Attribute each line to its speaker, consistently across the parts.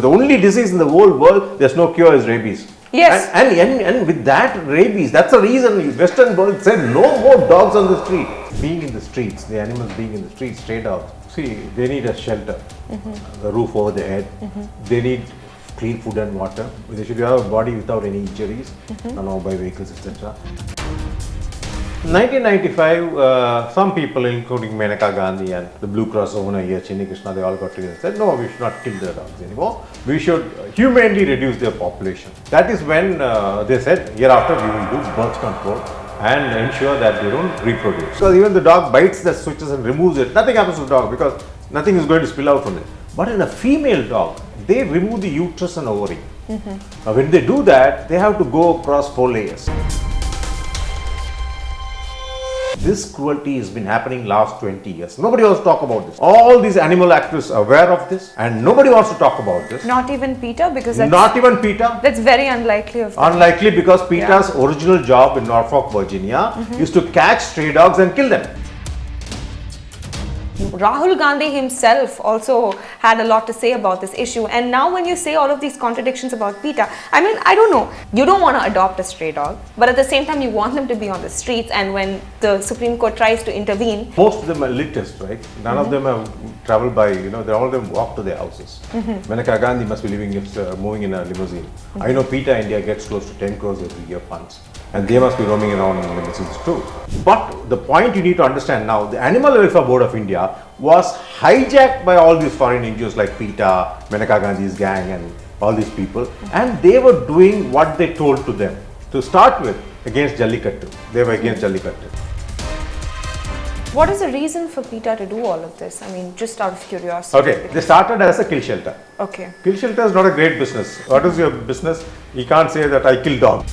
Speaker 1: The only disease in the whole world, there's no cure, is rabies.
Speaker 2: Yes.
Speaker 1: And with that rabies, that's the reason the Western world said no more dogs on the street. Being in the streets, the animals being in the streets, stray dogs. See, they need a shelter, the roof over their head. They need clean food and water. They should have a body without any injuries, not by vehicles, etc. 1995, some people, including Maneka Gandhi and the Blue Cross owner here, Chinni Krishna, they all got together and said, no, we should not kill the dogs anymore. We should humanely reduce their population. That is when they said, hereafter we will do birth control and ensure that they don't reproduce. So even the dog bites the switches and removes it, nothing happens to the dog because nothing is going to spill out from it. But in a female dog, they remove the uterus and ovary. Now when they do that, they have to go across 4 layers. This cruelty has been happening last 20 years. Nobody wants to talk about this. All these animal activists are aware of this and nobody wants to talk about this.
Speaker 2: Not even PETA, because that's,
Speaker 1: not even PETA.
Speaker 2: That's very unlikely of them.
Speaker 1: Unlikely, because PETA's original job in Norfolk, Virginia is to catch stray dogs and kill them.
Speaker 2: Rahul Gandhi himself also had a lot to say about this issue, and now when you say all of these contradictions about PETA, I mean, I don't know, you don't want to adopt a stray dog, but at the same time you want them to be on the streets, and when the Supreme Court tries to intervene.
Speaker 1: Most of them are elitists, right? None of them have traveled by, all of them walk to their houses. Maneka Gandhi must be living, moving in a limousine. I know PETA India gets close to 10 crores every year funds. And they must be roaming around in limousines too. But the point you need to understand now, the Animal Welfare Board of India was hijacked by all these foreign NGOs like PETA, Maneka Gandhi's gang and all these people. And they were doing what they told to them. To start with, against Jallikattu. They were against Jallikattu.
Speaker 2: What is the reason for PETA to do all of this? I mean, just out of curiosity.
Speaker 1: Okay, they started as a kill shelter.
Speaker 2: Okay.
Speaker 1: Kill shelter is not a great business. What is your business? You can't say that I kill dogs.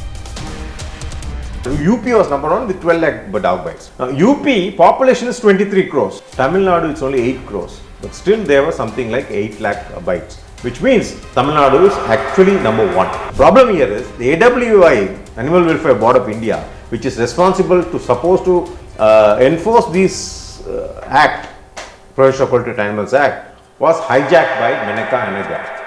Speaker 1: UP was number 1 with 12 lakh dog bites. Now, UP population is 23 crores. Tamil Nadu it's only 8 crores. But still there was something like 8 lakh bites. Which means Tamil Nadu is actually number 1. Problem here is the AWI, Animal Welfare Board of India, which is responsible to supposed to enforce this act, Protection of Cruelty to Animals Act, was hijacked by Maneka and her gang.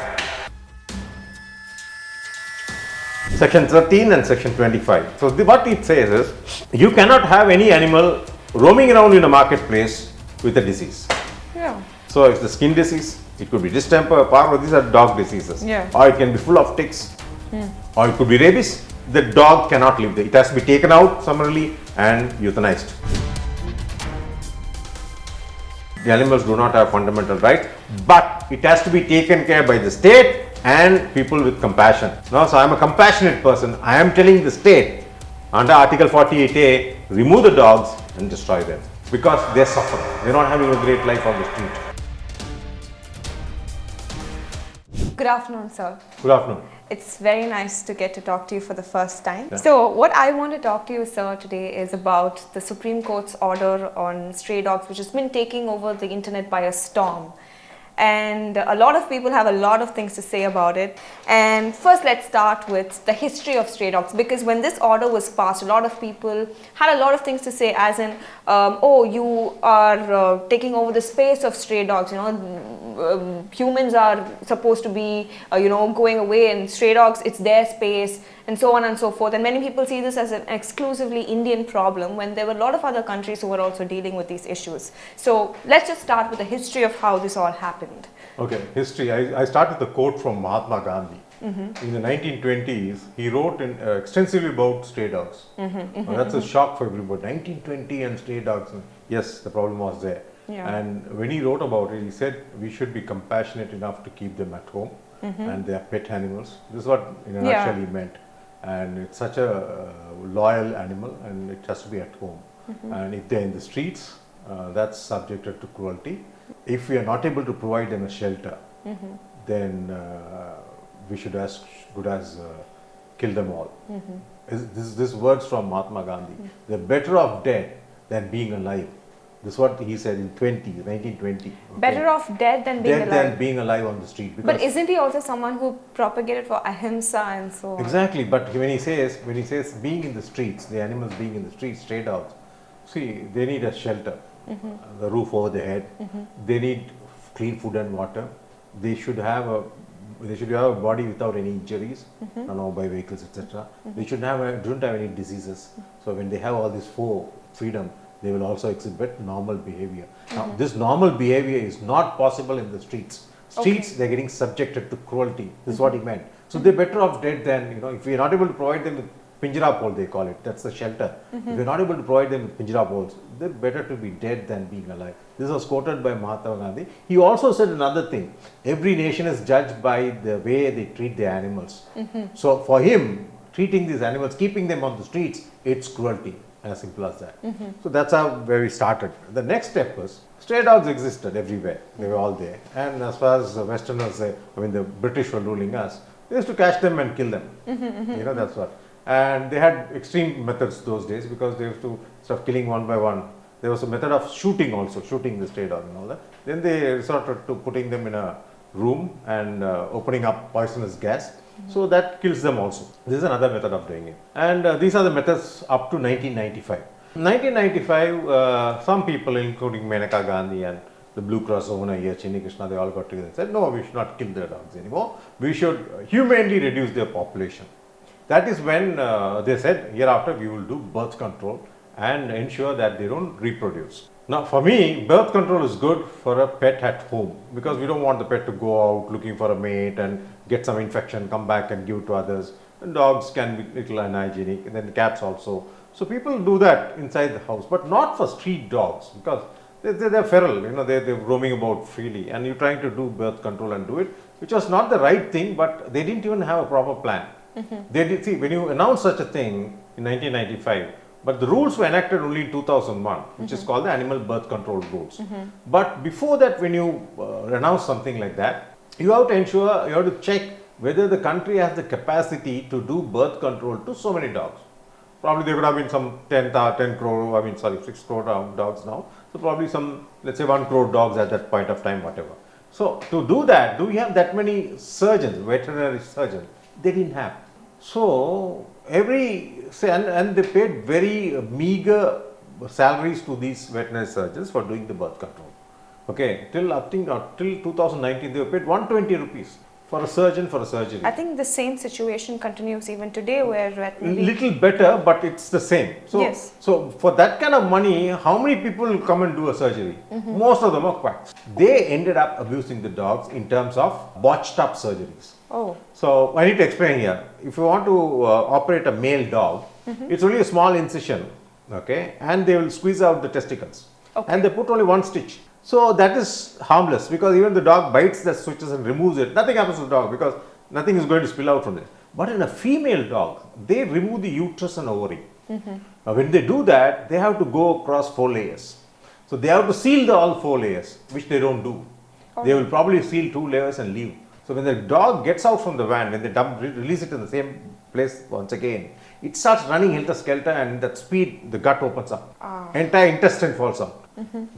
Speaker 1: Section 13 and Section 25. So what it says is, you cannot have any animal roaming around in a marketplace with a disease.
Speaker 2: Yeah.
Speaker 1: So if the skin disease, it could be distemper, parvo, these are dog diseases.
Speaker 2: Yeah.
Speaker 1: Or it can be full of ticks. Or it could be rabies. The dog cannot live there. It has to be taken out summarily and euthanized. The animals do not have fundamental rights, but it has to be taken care by the state and people with compassion. Now, so I am a compassionate person. I am telling the state under Article 48A, remove the dogs and destroy them because they suffer. They are not having a great life on the street.
Speaker 2: Good afternoon, sir.
Speaker 1: Good afternoon.
Speaker 2: It's very nice to get to talk to you for the first time. Yeah. So what I want to talk to you, sir, today is about the Supreme Court's order on stray dogs, which has been taking over the internet by a storm. And a lot of people have a lot of things to say about it. And first, let's start with the history of stray dogs, because when this order was passed, a lot of people had a lot of things to say, as in, oh, you are taking over the space of stray dogs, humans are supposed to be, going away, and stray dogs, it's their space, and so on and so forth. And many people see this as an exclusively Indian problem, when there were a lot of other countries who were also dealing with these issues. So let's just start with the history of how this all happened.
Speaker 1: Okay, history. I start with a quote from Mahatma Gandhi. In the 1920s, he wrote extensively about stray dogs. That's a shock for everybody. 1920 and stray dogs. Yes, the problem was there.
Speaker 2: Yeah.
Speaker 1: And when he wrote about it, he said we should be compassionate enough to keep them at home, and they are pet animals. This is what in a nutshell he meant. And it's such a loyal animal, and it has to be at home. And if they're in the streets, that's subjected to cruelty. If we are not able to provide them a shelter, then we should as good as kill them all. This words from Mahatma Gandhi. They're better off dead than being alive. This is what he said in 1920. Okay.
Speaker 2: Better off dead than being alive.
Speaker 1: Than being alive on the street.
Speaker 2: But isn't he also someone who propagated for ahimsa and so on?
Speaker 1: Exactly. But when he says being in the streets, the animals being in the streets, stray dogs, see, they need a shelter, the roof over their head. They need clean food and water. They should have a they should have a body without any injuries, by vehicles, etc. They should don't have any diseases. So when they have all this freedom, they will also exhibit normal behavior. Now, this normal behavior is not possible in the streets. Streets, they're getting subjected to cruelty. This is what he meant. So they're better off dead than, if we're not able to provide them with pinjara pole, they call it. That's the shelter. If we're not able to provide them with pinjara poles, they're better to be dead than being alive. This was quoted by Mahatma Gandhi. He also said another thing. Every nation is judged by the way they treat their animals. So for him, treating these animals, keeping them on the streets, it's cruelty. As simple as that. So that's where we started. The next step was, stray dogs existed everywhere. They were all there. And as far as the Westerners, the British were ruling us, they used to catch them and kill them. That's what. And they had extreme methods those days, because they used to start killing one by one. There was a method of shooting also, shooting the stray dog and all that. Then they resorted to putting them in a room and opening up poisonous gas. So that kills them also. This is another method of doing it. And these are the methods up to 1995. 1995, some people, including Menaka Gandhi and the Blue Cross owner here, Chinni Krishna, they all got together and said, no, we should not kill the dogs anymore. We should humanely reduce their population. That is when they said, hereafter we will do birth control and ensure that they don't reproduce. Now, for me, birth control is good for a pet at home, because we don't want the pet to go out looking for a mate and get some infection, come back and give to others. And dogs can be little unhygienic, and then the cats also. So people do that inside the house, but not for street dogs, because they're feral, they're roaming about freely, and you're trying to do birth control and do it, which was not the right thing, but they didn't even have a proper plan. They did, see, when you announce such a thing in 1995, but the rules were enacted only in 2001, which is called the Animal Birth Control Rules. But before that, when you announce something like that, you have to ensure, you have to check whether the country has the capacity to do birth control to so many dogs. Probably there would have been some 6 crore dogs now. So probably some, let's say 1 crore dogs at that point of time, whatever. So to do that, do we have that many surgeons, veterinary surgeons? They didn't have. So and they paid very meager salaries to these veterinary surgeons for doing the birth control. Okay, till 2019 they were paid 120 rupees for a surgeon for a surgery.
Speaker 2: I think the same situation continues even today, where veterinary...
Speaker 1: Little better, but it's the same. So,
Speaker 2: yes.
Speaker 1: So for that kind of money, how many people will come and do a surgery? Most of them are quacks. They ended up abusing the dogs in terms of botched up surgeries.
Speaker 2: Oh.
Speaker 1: So I need to explain here. If you want to operate a male dog, it's only a small incision, okay, and they will squeeze out the testicles, and they put only 1 stitch. So that is harmless, because even the dog bites the switches and removes it, nothing happens to the dog, because nothing is going to spill out from it. But in a female dog, they remove the uterus and ovary. Now when they do that, they have to go across 4 layers. So they have to seal all 4 layers, which they don't do. They will probably seal 2 layers and leave. So when the dog gets out from the van, when they release it in the same place once again, it starts running helter-skelter, and that speed, the gut opens up. Entire intestine falls out.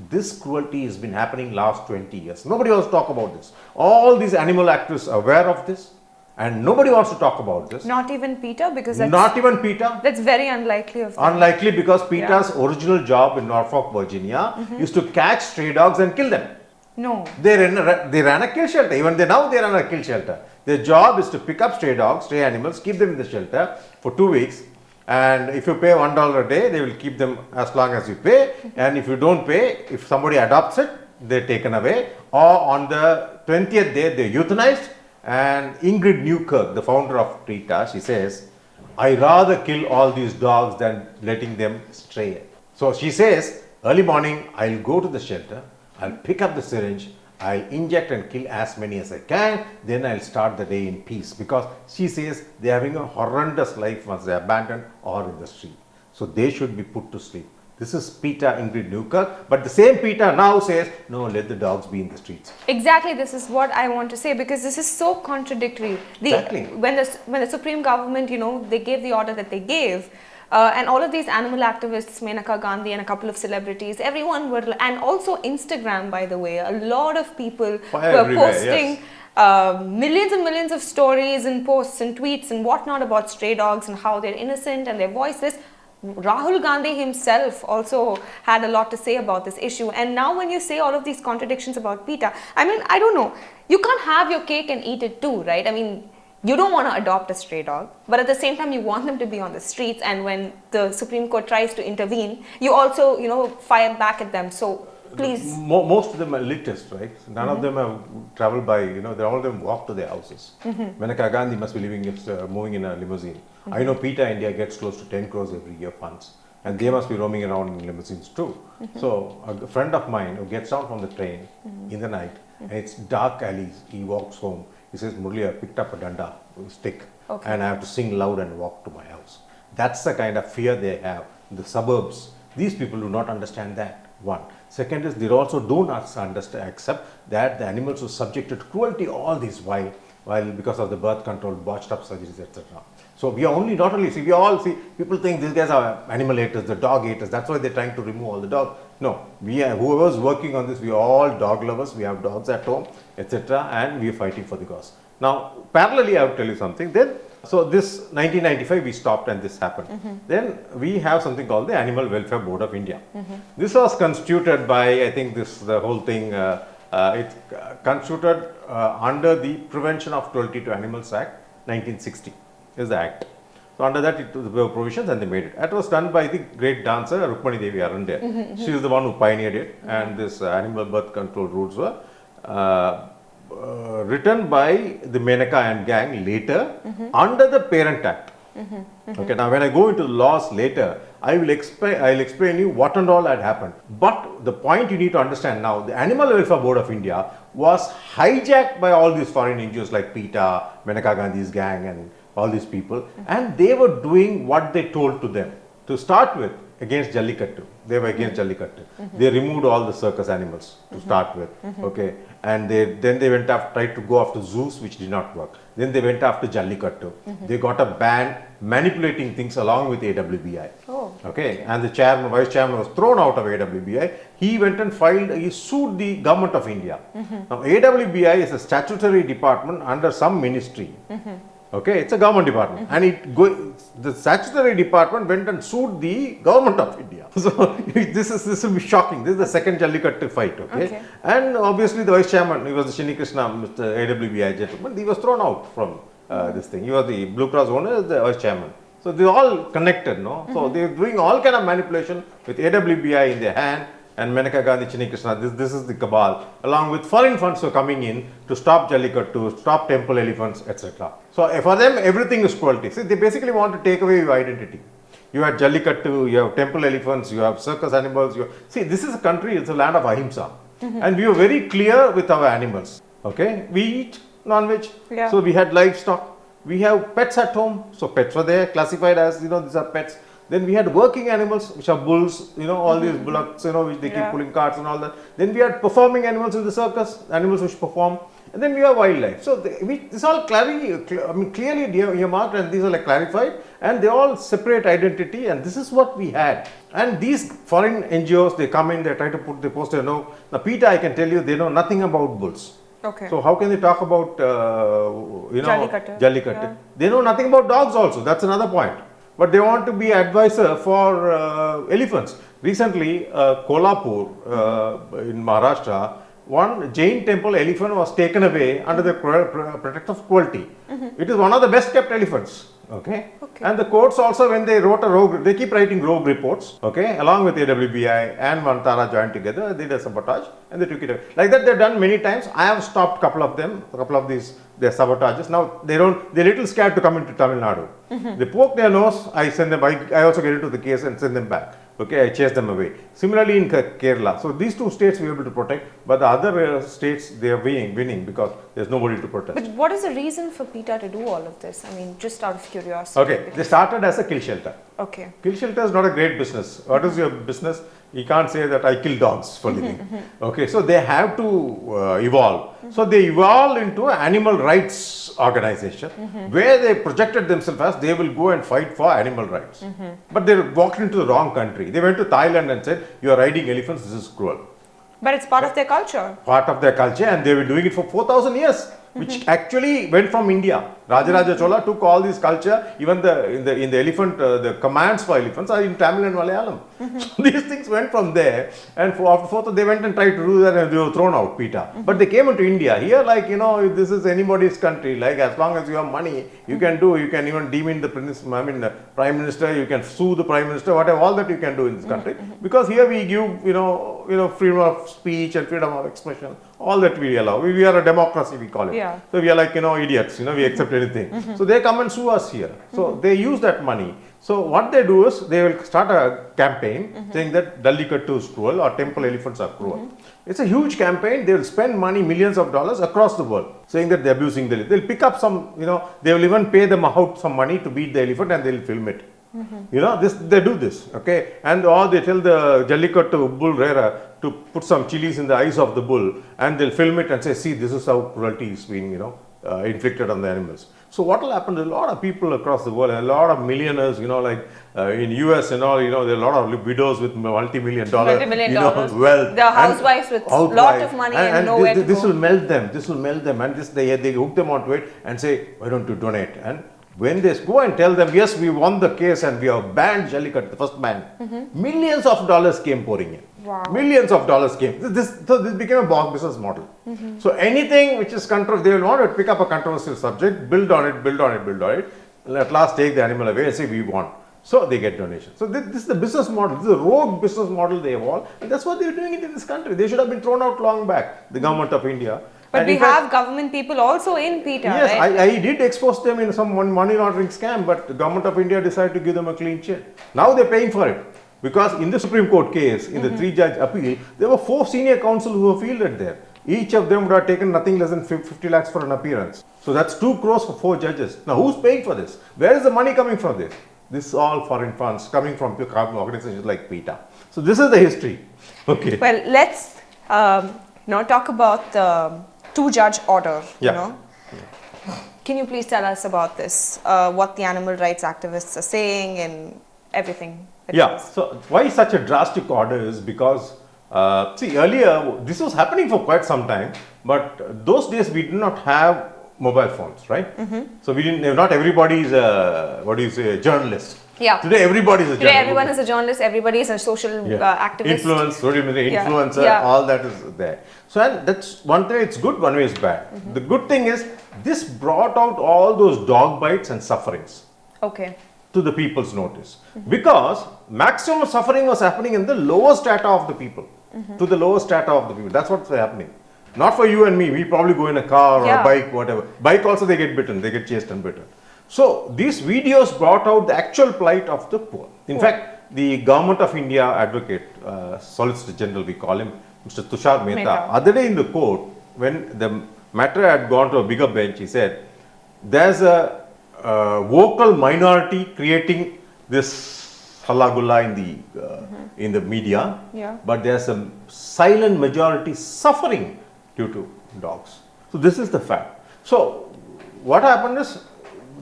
Speaker 1: This cruelty has been happening last 20 years. Nobody wants to talk about this. All these animal activists are aware of this, and nobody wants to talk about this.
Speaker 2: Not even PETA, because that's...
Speaker 1: Not even PETA.
Speaker 2: That's very unlikely of them.
Speaker 1: Unlikely, because PETA's original job in Norfolk, Virginia is to catch stray dogs and kill them.
Speaker 2: No.
Speaker 1: They ran a kill shelter. Even now they run a kill shelter. Their job is to pick up stray dogs, stray animals, keep them in the shelter for 2 weeks. And if you pay $1 a day, they will keep them as long as you pay. And if you don't pay, if somebody adopts it, they're taken away. Or on the 20th day, they're euthanized. And Ingrid Newkirk, the founder of PETA, she says, I rather kill all these dogs than letting them stray. So she says, early morning, I'll go to the shelter, I'll pick up the syringe, I'll inject and kill as many as I can, then I'll start the day in peace, because she says they're having a horrendous life once they're abandoned or in the street. So they should be put to sleep. This is PETA Ingrid Newkirk, but the same PETA now says, no, let the dogs be in the streets.
Speaker 2: Exactly, this is what I want to say, because this is so contradictory.
Speaker 1: Exactly.
Speaker 2: When the Supreme Government, they gave the order that they gave, and all of these animal activists, Menaka Gandhi and a couple of celebrities, everyone were, and also Instagram, by the way, a lot of people were posting millions and millions of stories and posts and tweets and whatnot about stray dogs and how they're innocent and they're voiceless. Rahul Gandhi himself also had a lot to say about this issue. And now when you say all of these contradictions about PETA, I mean, I don't know. You can't have your cake and eat it too, right? I mean, you don't want to adopt a stray dog, but at the same time, you want them to be on the streets. And when the Supreme Court tries to intervene, you also, fire back at them. So please.
Speaker 1: Most of them are elitists, right? None of them have traveled by, they all of them walk to their houses. Maneka Gandhi must be moving in a limousine. I know PETA India gets close to 10 crores every year funds, and they must be roaming around in limousines too. So a friend of mine who gets down from the train in the night, and it's dark alleys, he walks home. He says, Murali, I picked up a danda, stick, and I have to sing loud and walk to my house. That's the kind of fear they have in the suburbs. These people do not understand that. One. Second is they also do not accept that the animals were subjected to cruelty all this while because of the birth control, botched up surgeries, etc. So we are not only people think these guys are animal haters, the dog haters. That's why they're trying to remove all the dogs. No, whoever's working on this, we are all dog lovers. We have dogs at home, etc. And we are fighting for the cause. Now, parallelly, I will tell you something. So this 1995 we stopped and this happened. Then we have something called the Animal Welfare Board of India. This was constituted by, I think the whole thing, it's constituted under the Prevention of Cruelty to Animals Act 1960 is the act. So under that there were provisions and they made it. That was done by the great dancer Rukmani Devi Arande. She is the one who pioneered it, and this animal birth control rules were written by the Menaka and gang later under the Parent Act. Okay, now when I go into the laws later, I'll explain you what and all had happened. But the point you need to understand now, the Animal Welfare Board of India was hijacked by all these foreign NGOs like PETA, Menaka Gandhi's gang and all these people, and they were doing what they told to them. To start with, against Jallikattu. They were against Jallikattu. They removed all the circus animals to start with. Okay, and then they went after, tried to go after zoos, which did not work. Then they went after Jallikattu. They got a ban manipulating things along with AWBI. Okay, and the vice chairman was thrown out of AWBI. He went and he sued the government of India. Now AWBI is a statutory department under some ministry. Okay, it's a government department, and the statutory department went and sued the government of India. So this will be shocking. This is the second Jallikattu fight. Okay, and obviously the vice chairman, he was the Shini Krishna, Mr. AWBI gentleman. He was thrown out from this thing. He was the Blue Cross owner, the vice chairman. So they all connected, no? So they were doing all kind of manipulation with AWBI in their hand. And Menaka Gandhi, Shini Krishna, this is the cabal, along with foreign funds were coming in to stop Jallikattu, stop temple elephants, etc. So for them, everything is cruelty. See, they basically want to take away your identity. You have Jallikattu, you have temple elephants, you have circus animals. See, this is a country, it's a land of ahimsa. And we were very clear with our animals. Okay, we eat non-veg, so we had livestock. We have pets at home, so pets were there, classified as, these are pets. Then we had working animals, which are bulls, all these bullocks, which they keep pulling carts and all that. Then we had performing animals in the circus, animals which perform. And then we have wildlife. So this all clearly earmarked, and these are clarified, and they all separate identity, and this is what we had. And these foreign NGOs, they come in, they try to put the poster. Now PETA, I can tell you, they know nothing about bulls.
Speaker 2: Okay.
Speaker 1: So how can they talk about Jallikattu?
Speaker 2: Yeah.
Speaker 1: They know nothing about dogs also. That's another point. But they want to be advisor for elephants. Recently, Kolhapur in Maharashtra, one Jain temple elephant was taken away under the pretext of cruelty. It is one of the best kept elephants. Okay. And the courts also, when they wrote they keep writing rogue reports. Okay, along with AWBI and Vantara joined together, they did a sabotage and they took it away. Like that, they've done many times. I have stopped a couple of their sabotages. Now they're little scared to come into Tamil Nadu. They poke their nose. I send them. I also get into the case and send them back. Okay, I chase them away. Similarly in Kerala. So these two states we are able to protect, but the other states they are winning because there's nobody to protest.
Speaker 2: But what is the reason for PETA to do all of this? I mean, just out of curiosity.
Speaker 1: Okay, they started as a kill shelter.
Speaker 2: Okay.
Speaker 1: Kill shelter is not a great business. What is your business? You can't say that I kill dogs for living. Okay, so they have to evolve. So they evolved into an animal rights organization where they projected themselves as they will go and fight for animal rights. But they walked into the wrong country. They went to Thailand and said, you are riding elephants, this is cruel.
Speaker 2: But it's part of their culture.
Speaker 1: Part of their culture, and they were doing it for 4,000 years. which actually went from India. Rajaraja Chola took all this culture, even in the elephant, the commands for elephants are in Tamil and Malayalam. So these things went from there, and after fourth they went and tried to do that, and they were thrown out, PETA. But they came into India. Here, like, you know, if this is anybody's country, like, as long as you have money, you can do, you can even demean the the Prime Minister, you can sue the Prime Minister, whatever, all that you can do in this country. Because here we give, freedom of speech and freedom of expression, all that we allow. We are a democracy, we call it.
Speaker 2: Yeah.
Speaker 1: So we are like, idiots, we accept anything. So they come and sue us here. So they use that money. So what they do is, they will start a campaign saying that Jallikattu is cruel or temple elephants are cruel. It's a huge campaign. They will spend money, millions of dollars across the world, saying that they're abusing the elephant. They'll pick up some, they will even pay them out some money to beat the elephant, and they'll film it. They do this, okay, or they tell the Jallikattu bull rearer to put some chilies in the eyes of the bull, and they'll film it and say, see, this is how cruelty is being, inflicted on the animals. So what will happen to a lot of people across the world, and a lot of millionaires, like in US and all, there are a lot of widows with multi-million dollar wealth.
Speaker 2: The housewives with lot of money and nowhere to go.
Speaker 1: This will melt them, and they hook them onto it and say, why don't you donate? And when they go and tell them, yes, we won the case and we have banned Jallikattu, the first ban, millions of dollars came pouring in.
Speaker 2: Wow.
Speaker 1: Millions of dollars came. This became a business model. So anything which is controversial, they will want to pick up a controversial subject, build on it, and at last take the animal away and say, we won. So they get donations. So this is the business model. This is a rogue business model they evolved, and that's what they're doing it in this country. They should have been thrown out long back, the government of India.
Speaker 2: But we have government people also in PETA,
Speaker 1: yes,
Speaker 2: right?
Speaker 1: I did expose them in some money laundering scam, but the government of India decided to give them a clean sheet. Now they're paying for it. Because in the Supreme Court case, in the 3-judge appeal, there were 4 senior counsel who were fielded there. Each of them would have taken nothing less than 50 lakhs for an appearance. So that's 2 crores for 4 judges. Now who's paying for this? Where is the money coming from this? This is all foreign funds coming from organizations like PETA. So this is the history. Okay.
Speaker 2: Well, let's talk about the 2-judge order.
Speaker 1: Yeah.
Speaker 2: Can you please tell us about this? What the animal rights activists are saying and everything.
Speaker 1: Yeah. So why such a drastic order is because, see, earlier this was happening for quite some time, but those days we did not have mobile phones, right? So we didn't. Not everybody is a journalist.
Speaker 2: Yeah.
Speaker 1: Today everybody is a journalist.
Speaker 2: Today everyone is a journalist. Everybody is a social activist.
Speaker 1: Social media influencer. All that is there. So and that's one way it's good, one way it's bad. The good thing is this brought out all those dog bites and sufferings.
Speaker 2: Okay.
Speaker 1: To the people's notice, because maximum suffering was happening in the lower strata of the people, to the lower strata of the people. That's what's happening. Not for you and me. We probably go in a car or a bike, whatever. Bike also they get bitten, they get chased and bitten. So these videos brought out the actual plight of the poor. In fact, the Government of India advocate, Solicitor General, we call him, Mr. Tushar Mehta, other day in the court, when the matter had gone to a bigger bench, he said, there's a vocal minority creating this halagulla in the media, but there's a silent majority suffering due to dogs. So this is the fact. So what happened is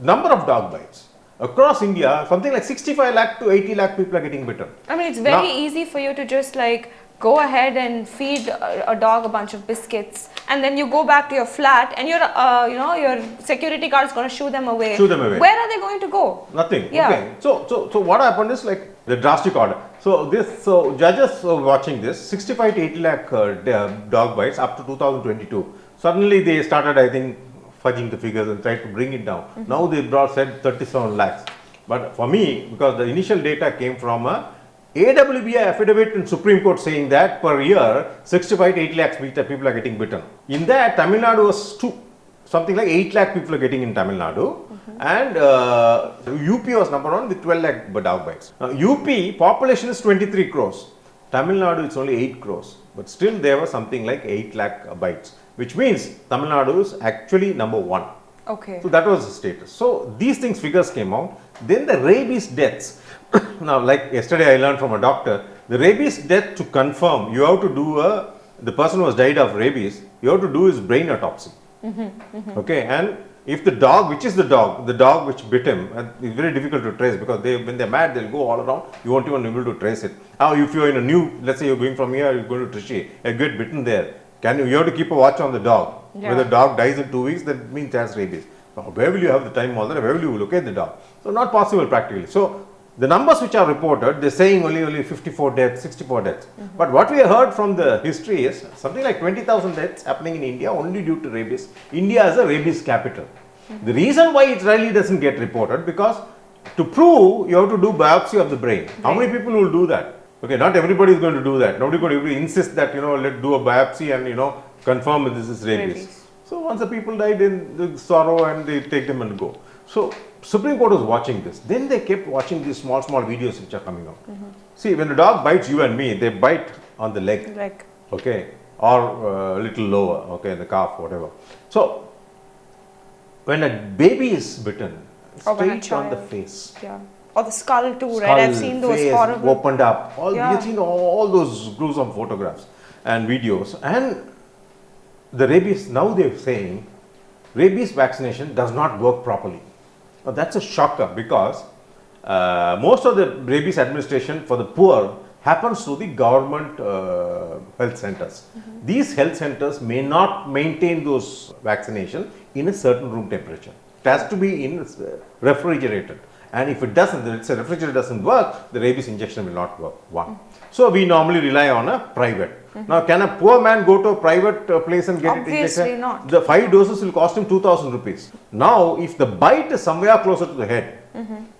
Speaker 1: number of dog bites across India, something like 65 lakh to 80 lakh people are getting bitten.
Speaker 2: I mean, it's very easy for you to just go ahead and feed a dog a bunch of biscuits, and then you go back to your flat, and your security guard is going to shoo them away. Where are they going to go?
Speaker 1: Nothing. Yeah. Okay. So what happened is the drastic order. So judges were watching this 65 to 80 lakh dog bites up to 2022. Suddenly they started, I think, fudging the figures and tried to bring it down. Now they said 37 lakhs. But for me, because the initial data came from a AWBI affidavit in Supreme Court saying that per year 65 to 80 lakhs people are getting bitten. In that, Tamil Nadu was something like 8 lakh people are getting in Tamil Nadu, and UP was number 1 with 12 lakh dog bites. Now, UP population is 23 crores. Tamil Nadu it's only 8 crores, but still there was something like 8 lakh bites, which means Tamil Nadu is actually number 1.
Speaker 2: Okay.
Speaker 1: So that was the status. So these figures came out. Then the rabies deaths. Now, like yesterday I learned from a doctor, the rabies death, to confirm, you have to do the person who has died of rabies, you have to do his brain autopsy. Okay, and if the dog, which is the dog which bit him, it's very difficult to trace, because when they're mad, they'll go all around, you won't even be able to trace it. Now, if you're in a let's say you're going from here, you're going to Trichy, you get bitten there, you have to keep a watch on the dog.
Speaker 2: Yeah.
Speaker 1: Whether the dog dies in 2 weeks, that means it has rabies. Where will you have the time all that? Where will you locate the dog? So not possible practically. So the numbers which are reported, they're saying only 54 deaths, 64 deaths. But what we have heard from the history is something like 20,000 deaths happening in India only due to rabies. India is a rabies capital. The reason why it really doesn't get reported, because to prove, you have to do biopsy of the brain. How many people will do that? Okay, not everybody is going to do that. Nobody going to insist that, let's do a biopsy and, confirm that this is rabies. So once the people died in the sorrow and they take them and go. So Supreme Court was watching this. Then they kept watching these small videos which are coming out. See, when a dog bites you and me, they bite on the leg. Okay, or a little lower, okay, the calf, whatever. So when a baby is bitten, straight on the face.
Speaker 2: Yeah. Or the skull too, right? I've seen those
Speaker 1: face
Speaker 2: horrible.
Speaker 1: Opened up. You've seen all those gruesome photographs and videos. And the rabies, now they're saying, rabies vaccination does not work properly. Now that's a shocker, because most of the rabies administration for the poor happens through the government health centers. These health centers may not maintain those vaccination in a certain room temperature. It has to be in refrigerated. And if it doesn't, the refrigerator doesn't work, the rabies injection will not work. One. So we normally rely on a private. Now, can a poor man go to a private place and get it injected?
Speaker 2: Obviously not.
Speaker 1: The 5 doses will cost him 2,000 rupees. Now, if the bite is somewhere closer to the head,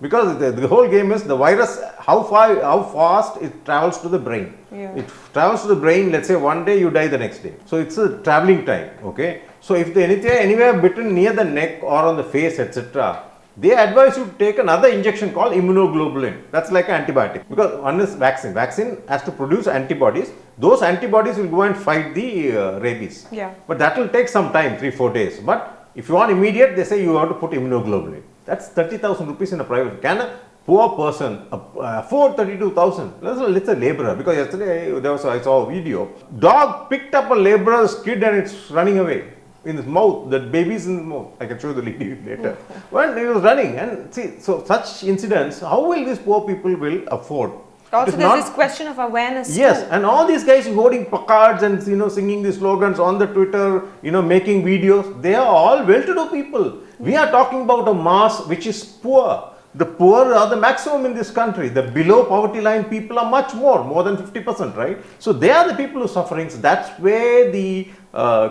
Speaker 1: because the whole game is the virus, how fast it travels to the brain.
Speaker 2: Yeah.
Speaker 1: It travels to the brain, let's say one day, you die the next day. So it's a traveling time, okay. So if the anywhere bitten near the neck or on the face, etc., they advise you to take another injection called immunoglobulin. That's like an antibiotic, because one is vaccine. Vaccine has to produce antibodies. Those antibodies will go and fight the rabies.
Speaker 2: Yeah.
Speaker 1: But that will take some time, 3-4 days. But if you want immediate, they say you have to put immunoglobulin. That's 30,000 rupees in a private. Can a poor person afford 32,000? Let's say laborer, because yesterday I saw a video. Dog picked up a laborer's kid and it's running away. In his mouth, that baby's in his mouth. I can show you the video later. When he was running, and see, so such incidents, how will these poor people will afford?
Speaker 2: Also, there's this question of awareness.
Speaker 1: Yes,
Speaker 2: too.
Speaker 1: and all these guys holding placards and singing these slogans on the Twitter, making videos. They are all well-to-do people. We are talking about a mass which is poor. The poor are the maximum in this country. The below poverty line people are much more than 50%, right? So they are the people who are suffering. So that's where the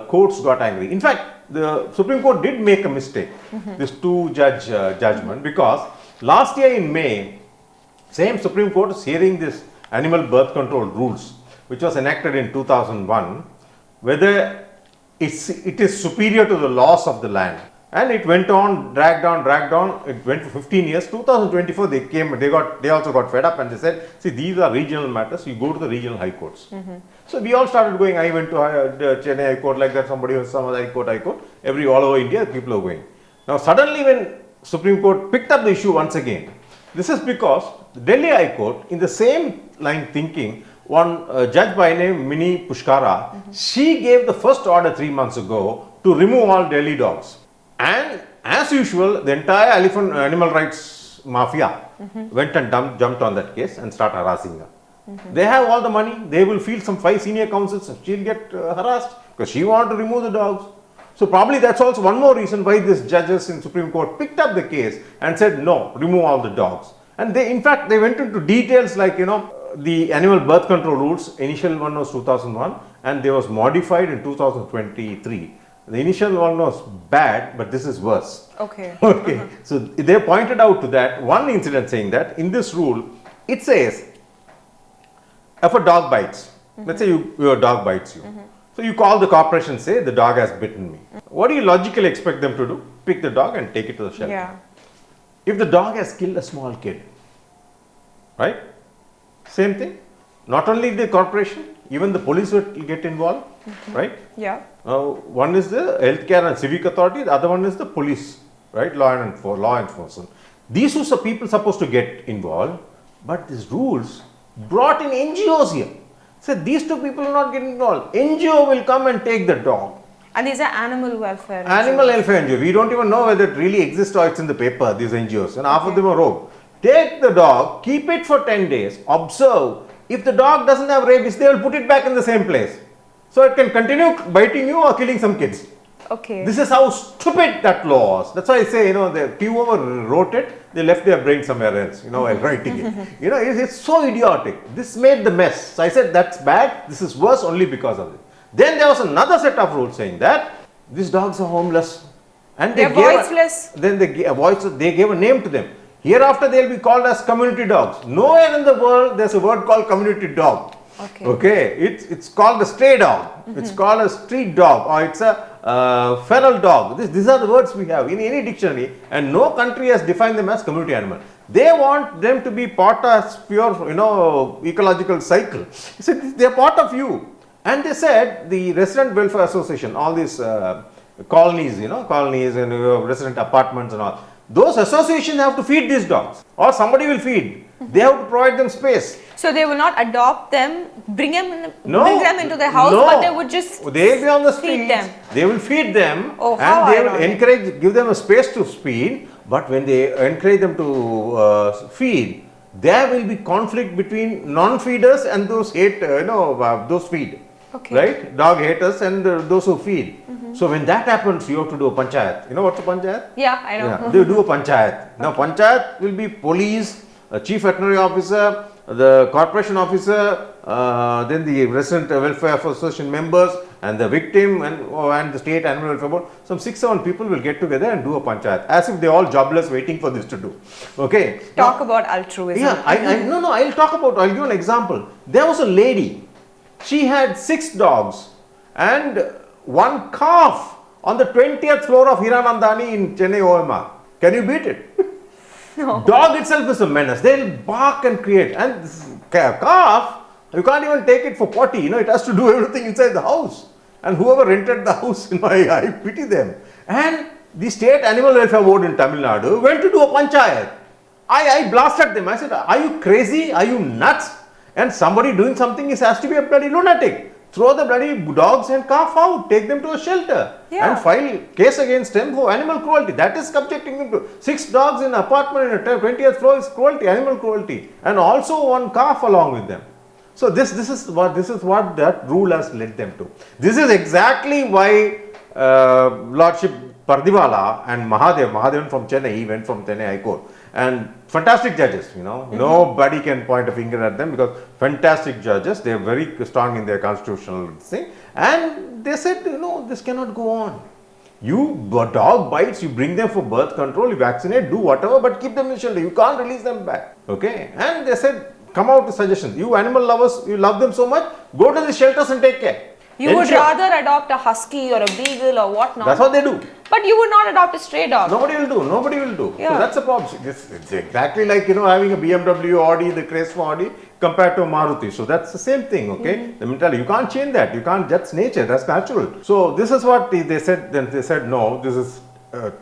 Speaker 1: courts got angry. In fact, the Supreme Court did make a mistake, this 2-judge judgment, because last year in May, same Supreme Court is hearing this animal birth control rules, which was enacted in 2001, whether it is superior to the laws of the land. And it went on, dragged on, it went for 15 years. 2024 they also got fed up and they said, see, these are regional matters, you go to the regional high courts. So we all started going. I went to the Chennai High Court, like that, somebody was some other high court, all over India, people are going. Now suddenly when Supreme Court picked up the issue once again, this is because the Delhi High Court, in the same line thinking, one judge by name Mini Pushkara, she gave the first order 3 months ago to remove all Delhi dogs. And as usual, the entire animal rights mafia went and jumped on that case and started harassing her. They have all the money, they will feel some 5 senior counsels, she'll get harassed because she wanted to remove the dogs. So probably that's also one more reason why these judges in Supreme Court picked up the case and said, no, remove all the dogs. And in fact, they went into details like, the animal birth control rules. Initial one was 2001 and they was modified in 2023. The initial one was bad, but this is worse.
Speaker 2: Okay.
Speaker 1: Okay. So they pointed out to that one incident saying that in this rule, it says, if a dog bites, let's say your dog bites you. So you call the corporation and say, the dog has bitten me. What do you logically expect them to do? Pick the dog and take it to the shelter.
Speaker 2: Yeah.
Speaker 1: If the dog has killed a small kid, right? Same thing. Not only the corporation, even the police will get involved, right?
Speaker 2: Yeah.
Speaker 1: One is the healthcare and civic authority, the other one is the police, right? Law enforcement. These two people supposed to get involved, but these rules brought in NGOs here. So these two people will not get involved. NGO will come and take the dog.
Speaker 2: And these are animal welfare.
Speaker 1: Animal welfare NGO. We don't even know whether it really exists or it's in the paper, these NGOs. And half of them are rogue. Take the dog, keep it for 10 days, observe. If the dog doesn't have rabies, they will put it back in the same place. So it can continue biting you or killing some kids.
Speaker 2: Okay.
Speaker 1: This is how stupid that law was. That's why I say, whoever wrote it, they left their brain somewhere else, while writing it. It's so idiotic. This made the mess. So I said, that's bad. This is worse only because of it. Then there was another set of rules saying that these dogs are homeless. And
Speaker 2: they're voiceless.
Speaker 1: Then they gave a name to them. Hereafter, they will be called as community dogs. Nowhere in the world there's a word called community dog. Okay. It's called a stray dog. It's called a street dog, or it's a feral dog. These are the words we have in any dictionary, and no country has defined them as community animal. They want them to be part of pure, ecological cycle. He said they are part of you. And they said the Resident Welfare Association, all these colonies and resident apartments and all, those associations have to feed these dogs, or somebody will feed. They have to provide them space.
Speaker 2: So they will not adopt them, bring them into their house, but they would just
Speaker 1: they'll be on the street.
Speaker 2: feed them.
Speaker 1: They will feed them,
Speaker 2: and
Speaker 1: they will give them a space to feed. But when they encourage them to feed, there will be conflict between non-feeders and those those feed.
Speaker 2: Okay.
Speaker 1: Right? Dog haters and those who feed. So when that happens, you have to do a panchayat. You know what's a panchayat?
Speaker 2: Yeah, I know.
Speaker 1: Yeah, they do a panchayat. Now panchayat will be police, a chief veterinary officer, the corporation officer, then the resident welfare association members, and the victim, and the state animal welfare board. Some 6-7 people will get together and do a panchayat, as if they are all jobless waiting for this to do. Okay.
Speaker 2: Talk about altruism.
Speaker 1: Yeah, I'll give an example. There was a lady. She had 6 dogs and 1 calf on the 20th floor of Hiranandani in Chennai OMR. Can you beat it?
Speaker 2: No.
Speaker 1: Dog itself is a menace. They'll bark and create. And this calf, you can't even take it for potty. It has to do everything inside the house. And whoever rented the house, I pity them. And the state animal welfare board in Tamil Nadu went to do a panchayat. I blasted them. I said, are you crazy? Are you nuts? And somebody doing something has to be a bloody lunatic. Throw the bloody dogs and calf out, take them to a shelter, and file case against them for animal cruelty. That is subjecting them to 6 dogs in an apartment in a 20th floor is cruelty, animal cruelty, and also 1 calf along with them. So this is what that rule has led them to. This is exactly why Lordship Pardiwala and Mahadevan from Chennai, he went from Chennai High Court, and fantastic judges, nobody can point a finger at them because fantastic judges, they are very strong in their constitutional thing, and they said, this cannot go on. Dog bites, you bring them for birth control, you vaccinate, do whatever, but keep them in shelter, you can't release them back, okay? And they said, come out with suggestions, you animal lovers, you love them so much, go to the shelters and take care.
Speaker 2: You would rather adopt a husky or a beagle or whatnot.
Speaker 1: That's what they do.
Speaker 2: But you would not adopt a stray dog.
Speaker 1: Nobody will do.
Speaker 2: Yeah.
Speaker 1: So that's the problem. It's exactly like, having a BMW, Audi, the craze for Audi compared to a Maruti. So that's the same thing, okay? The mentality, you can't change that. You can't, that's nature, that's natural. So this is what they said. Then they said, no, this is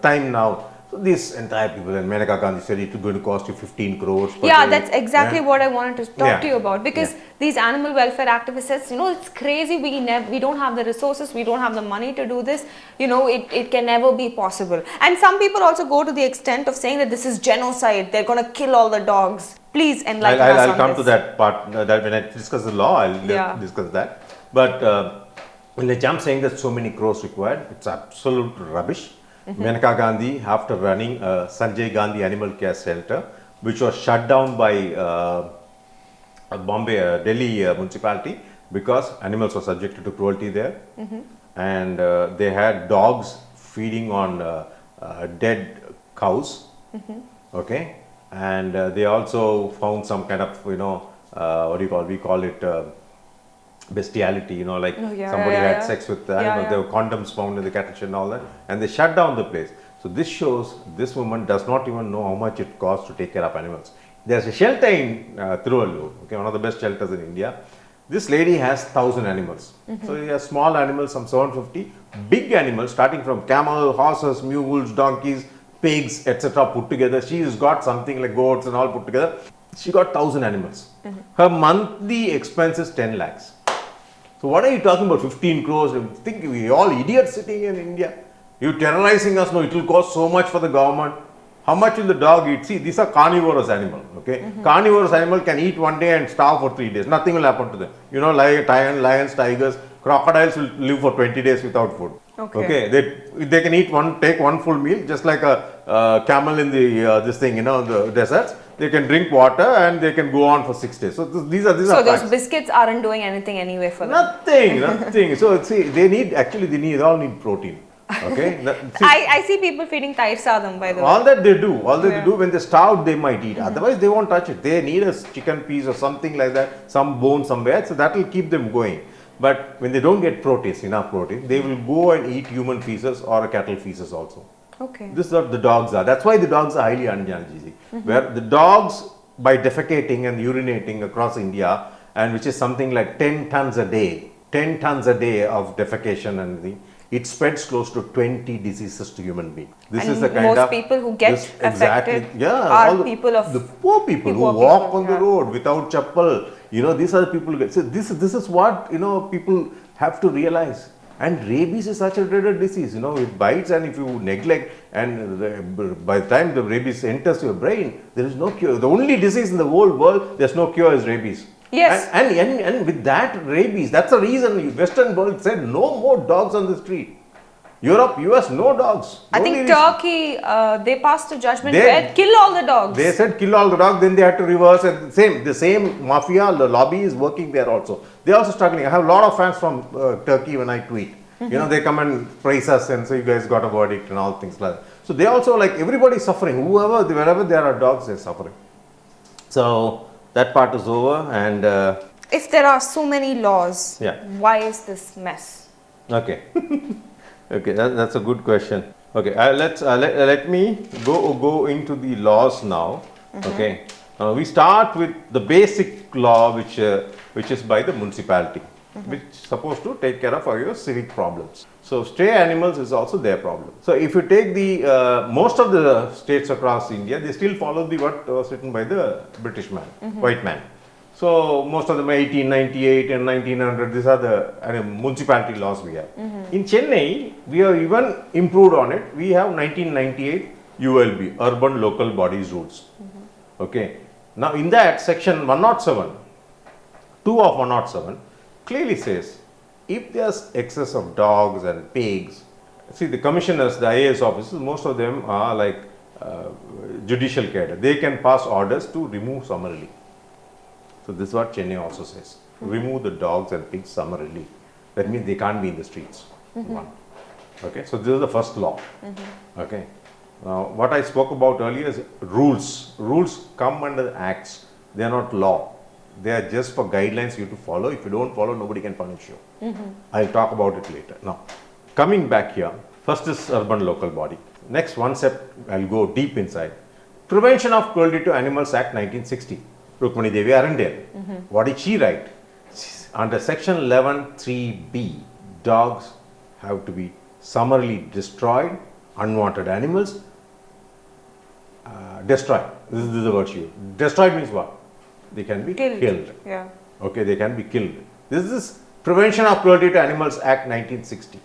Speaker 1: time now. So these entire people, and Maneka Gandhi said it's going to cost you 15 crores per day.
Speaker 2: That's exactly what I wanted to talk to you about, because these animal welfare activists says, it's crazy, we don't have the resources, we don't have the money to do this, it can never be possible. And some people also go to the extent of saying that this is genocide, they're going to kill all the dogs. Please enlighten us on this.
Speaker 1: I'll come to that part, that when I discuss the law, I'll discuss that. But when they jump saying that so many crores required, it's absolute rubbish. Maneka Gandhi, after running Sanjay Gandhi Animal Care Center, which was shut down by Delhi municipality because animals were subjected to cruelty there, and they had dogs feeding on dead cows, okay, and they also found some kind of we call it bestiality, somebody had sex with the animal, there were condoms found in the cattle shed and all that, and they shut down the place. So this shows this woman does not even know how much it costs to take care of animals. There's a shelter in Tiruvallur, okay, one of the best shelters in India. This lady has 1,000 animals. So he has small animals, some 750, big animals starting from camel, horses, mules, donkeys, pigs, etc. put together. She's got something like goats and all put together. She got 1,000 animals. Her monthly expense is 10 lakhs. So what are you talking about, 15 crores? You think we all idiots sitting in India? You terrorizing us? No, it will cost so much for the government. How much will the dog eat? See, these are carnivorous animals, okay? Carnivorous animal can eat one day and starve for 3 days. Nothing will happen to them. Lions, tigers, crocodiles will live for 20 days without food. Okay, they can take one full meal, just like a camel in the this thing, the deserts. They can drink water and they can go on for 6 days. So these are
Speaker 2: So those
Speaker 1: facts.
Speaker 2: biscuits aren't doing anything anyway for them.
Speaker 1: Nothing. So see, they all need protein. Okay.
Speaker 2: I see people feeding Tair sadam, by the way.
Speaker 1: All that they do, when they starve, they might eat. Otherwise, they won't touch it. They need a chicken piece or something like that, some bone somewhere. So that will keep them going. But when they don't get enough protein, they will go and eat human feces or a cattle feces also.
Speaker 2: Okay.
Speaker 1: This is what the dogs are. That's why the dogs are highly unhygienic. Where the dogs, by defecating and urinating across India, and which is something like 10 tons a day of defecation and the, it spreads close to 20 diseases to human beings. This
Speaker 2: and
Speaker 1: is the kind
Speaker 2: most
Speaker 1: of
Speaker 2: people who get affected
Speaker 1: are
Speaker 2: people of
Speaker 1: the poor people who walk on the road without chappal. These are the people who get. So this is what people have to realize. And rabies is such a dreaded disease. It bites, and if you neglect, and by the time the rabies enters your brain, there is no cure. The only disease in the whole world, there's no cure, is rabies.
Speaker 2: Yes.
Speaker 1: And with that rabies, that's the reason the Western world said no more dogs on the street. Europe, US, no dogs.
Speaker 2: I think Turkey, they passed a judgment where kill all the dogs.
Speaker 1: They said kill all the dogs, then they had to reverse, and the same mafia, the lobby is working there also. They are also struggling. I have a lot of fans from Turkey when I tweet. They come and praise us and say you guys got a verdict and all things like that. So they also, like, everybody is suffering. Wherever there are dogs, they're suffering. So that part is over. And
Speaker 2: if there are so many laws, why is this mess?
Speaker 1: Okay. Okay, that's a good question. Okay, let me go into the laws now. Okay, we start with the basic law, which is by the municipality, which is supposed to take care of all your civic problems. So stray animals is also their problem. So if you take the most of the states across India, they still follow what was written by the British man, white man. So most of them are 1898 and 1900. These are the municipality laws we have. In Chennai, we have even improved on it. We have 1998 ULB, Urban Local Bodies Rules. Okay. Now in that section 107, 2 of 107 clearly says, if there's excess of dogs and pigs, see the commissioners, the IAS officers, most of them are like judicial cadre. They can pass orders to remove summarily. So this is what Chennai also says. Remove the dogs and pigs summarily. That means they can't be in the streets. One. Okay, so this is the first law. Okay. Now what I spoke about earlier is rules. Rules come under acts. They are not law. They are just for guidelines you to follow. If you don't follow, nobody can punish you. I'll talk about it later. Now, coming back here, first is urban local body. Next one step, I'll go deep inside. Prevention of Cruelty to Animals Act 1960. Rukmani Devi Arundel. What did she write? Under section 11(3)(b), dogs have to be summarily destroyed, unwanted animals destroyed. This is the word she used. Destroyed means what? They can be killed.
Speaker 2: Yeah.
Speaker 1: Okay, they can be killed. This is Prevention of Cruelty to Animals Act 1960.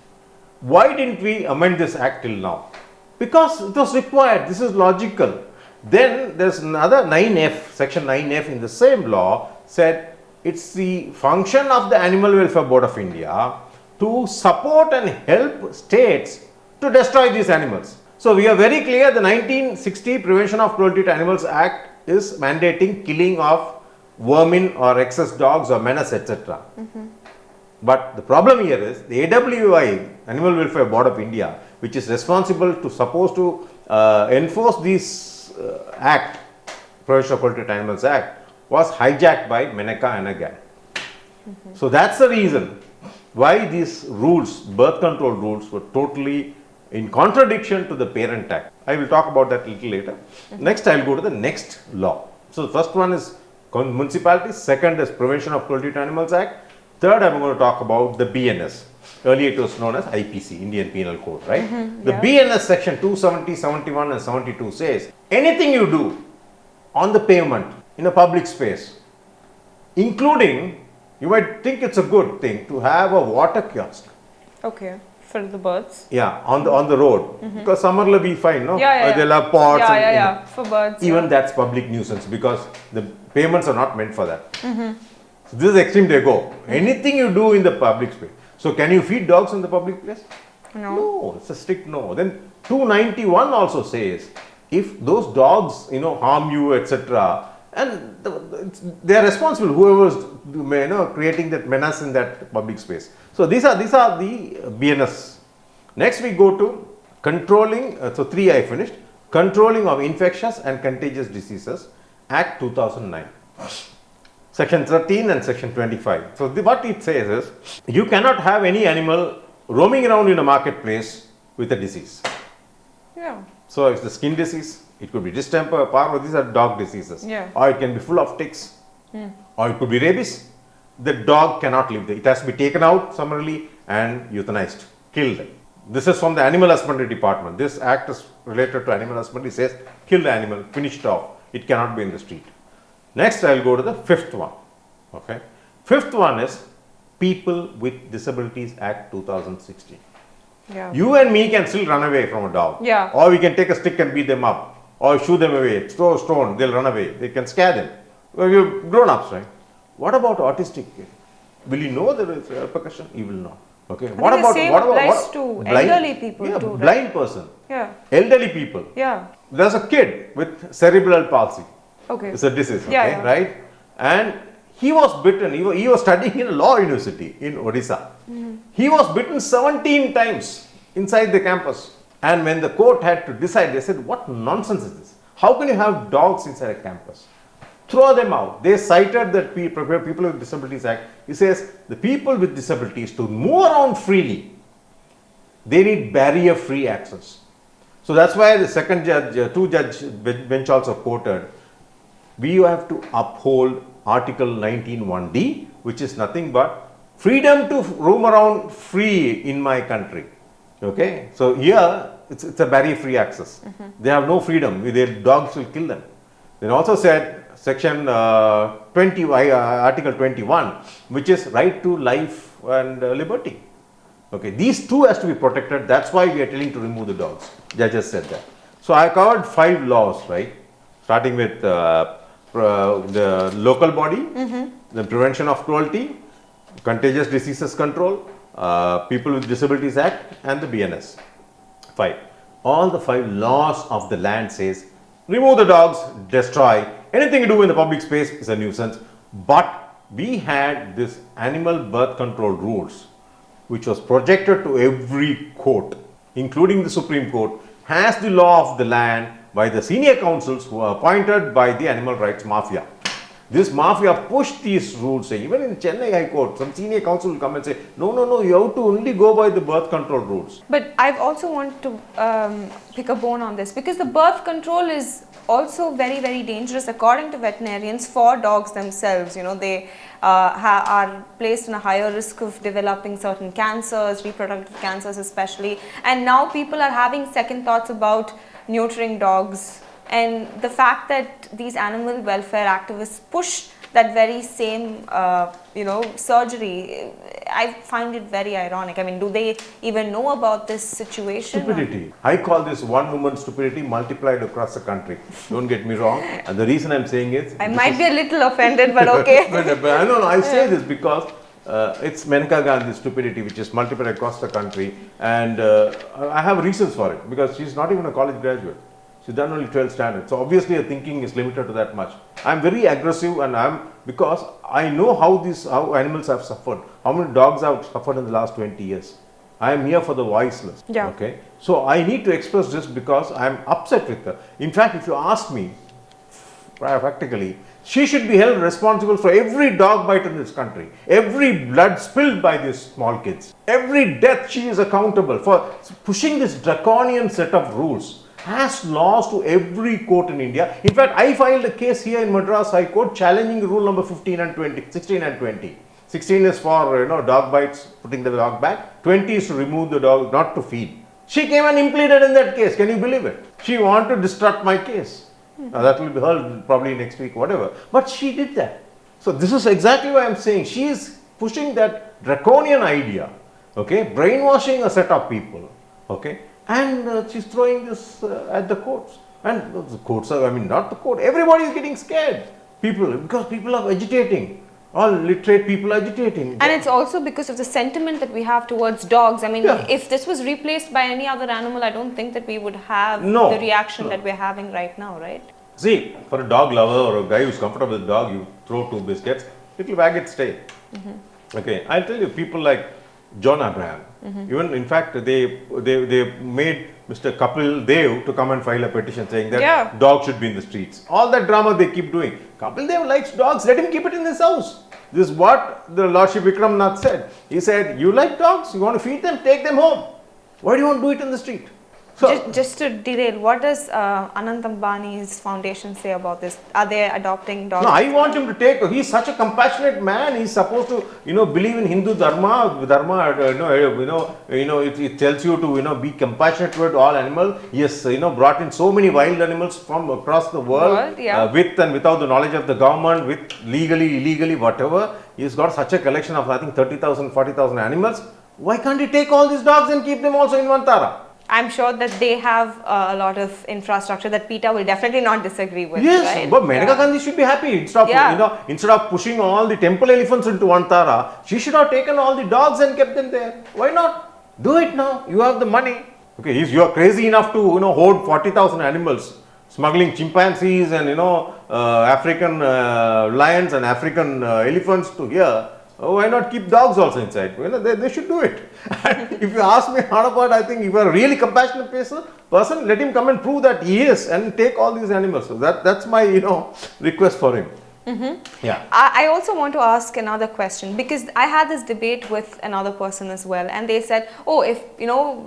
Speaker 1: Why didn't we amend this act till now? Because it was required. This is logical. Then there's another 9F, section 9F in the same law said it's the function of the Animal Welfare Board of India to support and help states to destroy these animals. So we are very clear, the 1960 Prevention of Cruelty to Animals Act is mandating killing of vermin or excess dogs or menace, etc. But the problem here is the AWI, Animal Welfare Board of India, which is responsible to supposed to enforce this Act, Prevention of Cruelty to Animals Act, was hijacked by Menaka and a gang. So that's the reason why these rules, birth control rules, were totally in contradiction to the Parent Act. I will talk about that a little later. Next, I will go to the next law. So the first one is municipalities, second is Prevention of Cruelty to Animals Act, third I am going to talk about the BNS. Earlier it was known as IPC, Indian Penal Code, right? The BNS section 270, 71 and 72 says, anything you do on the pavement, in a public space, including, you might think it's a good thing to have a water kiosk.
Speaker 2: Okay, for the birds.
Speaker 1: Yeah, on the road, because summer will be fine, no?
Speaker 2: Yeah.
Speaker 1: They'll have pots.
Speaker 2: Yeah, for birds.
Speaker 1: Even that's public nuisance because the pavements are not meant for that. So this is extreme they go. Anything you do in the public space. So can you feed dogs in the public place?
Speaker 2: No.
Speaker 1: No, it's a strict no. Then 291 also says, if those dogs, harm you, etc., and they are responsible, whoever's creating that menace in that public space. So these are the BNS. Next we go to controlling, so 3 I finished, controlling of infectious and contagious diseases, Act 2009. Section 13 and section 25. So what it says is, you cannot have any animal roaming around in a marketplace with a disease.
Speaker 2: Yeah.
Speaker 1: So it's the skin disease, it could be distemper, parvo, these are dog diseases.
Speaker 2: Yeah.
Speaker 1: Or it can be full of ticks, or it could be rabies. The dog cannot live there. It has to be taken out summarily and euthanized, killed. This is from the Animal Husbandry Department. This act is related to animal husbandry. It says, kill the animal, finish it off. It cannot be in the street. Next, I will go to the 5th one. Okay. 5th one is People with Disabilities Act 2016.
Speaker 2: Yeah.
Speaker 1: You and me can still run away from a dog.
Speaker 2: Yeah.
Speaker 1: Or we can take a stick and beat them up. Or shoo them away, throw a stone, they'll run away. They can scare them. Well, you're grown-ups, right? What about autistic kid? Will you know there is a repercussion? He will not. Okay. What about
Speaker 2: applies to elderly people
Speaker 1: yeah,
Speaker 2: too, right?
Speaker 1: blind person.
Speaker 2: Yeah.
Speaker 1: Elderly people.
Speaker 2: Yeah.
Speaker 1: There's a kid with cerebral palsy.
Speaker 2: Okay.
Speaker 1: It's a disease, okay,
Speaker 2: Yeah.
Speaker 1: right? And he was bitten. He was studying in a law university in Odisha. He was bitten 17 times inside the campus. And when the court had to decide, they said, what nonsense is this? How can you have dogs inside a campus? Throw them out. They cited that People with Disabilities Act. It says the people with disabilities to move around freely, they need barrier-free access. So that's why the second judge, two-judge bench also quoted, we have to uphold Article 19(1)(d), which is nothing but freedom to roam around free in my country. Okay, so here it's a barrier-free access. They have no freedom. Their dogs will kill them. Then also said section 20, Article 21, which is right to life and liberty. Okay, these two has to be protected. That's why we are telling to remove the dogs. Judges said that. So I covered 5 laws, right? Starting with the local body, the prevention of cruelty, contagious diseases control, People with Disabilities Act, and the BNS. 5. All the 5 laws of the land says remove the dogs, destroy, anything you do in the public space is a nuisance. But we had this animal birth control rules, which was projected to every court, including the Supreme Court, as the law of the land by the senior counsels who are appointed by the animal rights mafia. This mafia pushed these rules, even in Chennai High Court, some senior counsel will come and say, no, you have to only go by the birth control rules.
Speaker 2: But I've also wanted to pick a bone on this, because the birth control is also very, very dangerous according to veterinarians for dogs themselves. They are placed in a higher risk of developing certain cancers, reproductive cancers especially. And now people are having second thoughts about neutering dogs. And the fact that these animal welfare activists push that very same, surgery, I find it very ironic. I mean, do they even know about this situation?
Speaker 1: Stupidity. I call this one woman stupidity multiplied across the country. Don't get me wrong. And the reason I'm saying is...
Speaker 2: I might be a little offended, but okay.
Speaker 1: but I say this because it's Maneka Gandhi's stupidity, which is multiplied across the country. And I have reasons for it, because she's not even a college graduate. She's done only 12th standard. So obviously her thinking is limited to that much. I'm very aggressive, and because I know how animals have suffered, how many dogs have suffered in the last 20 years. I am here for the voiceless.
Speaker 2: Yeah.
Speaker 1: Okay. So I need to express this because I'm upset with her. In fact, if you ask me, practically, she should be held responsible for every dog bite in this country, every blood spilled by these small kids, every death. She is accountable for pushing this draconian set of rules. Has laws to every court in India. In fact, I filed a case here in Madras High Court challenging rule number 16 and 20. 16 is for dog bites, putting the dog back. 20 is to remove the dog, not to feed. She came and impleaded in that case. Can you believe it? She wanted to disrupt my case. That will be heard probably next week, whatever. But she did that. So this is exactly why I'm saying she is pushing that draconian idea. Okay, brainwashing a set of people. Okay. And she's throwing this at the courts. And the courts are, not the court. Everybody is getting scared. Because people are agitating. all literate people agitating.
Speaker 2: And it's also because of the sentiment that we have towards dogs. I mean, if this was replaced by any other animal, I don't think that we would have the reaction that we're having right now, right?
Speaker 1: See, for a dog lover or a guy who's comfortable with dog, you throw 2 biscuits, it will wag its tail. Okay, I'll tell you, people like John Abraham, even in fact, they made Mr. Kapil Dev to come and file a petition saying that dogs should be in the streets. All that drama they keep doing. Kapil Dev likes dogs, let him keep it in his house. This is what the Lordship Vikram Nath said. He said, you like dogs, you want to feed them, take them home. Why do you want to do it in the street? So,
Speaker 2: just to derail, what does Anant Ambani's foundation say about this? Are they adopting dogs?
Speaker 1: No, I want him to take. He's such a compassionate man. He's supposed to, believe in Hindu dharma. It tells you to, be compassionate toward all animals. He has, brought in so many wild animals from across the world, with and without the knowledge of the government, with legally, illegally, whatever. He's got such a collection of, I think, 30,000, 40,000 animals. Why can't he take all these dogs and keep them also in Vantara?
Speaker 2: I'm sure that they have a lot of infrastructure that PETA will definitely not disagree with.
Speaker 1: Yes,
Speaker 2: right?
Speaker 1: but Menaka Gandhi should be happy. Instead of pushing all the temple elephants into Vantara, she should have taken all the dogs and kept them there. Why not? Do it now. You have the money. Okay, if you are crazy enough to hoard 40,000 animals, smuggling chimpanzees and African lions and African elephants to here. Why not keep dogs also inside? They should do it. And if you ask me hard about, I think if you are a really compassionate person, let him come and prove that he is and take all these animals. So that's my request for him. Yeah.
Speaker 2: I also want to ask another question, because I had this debate with another person as well, and they said, oh, if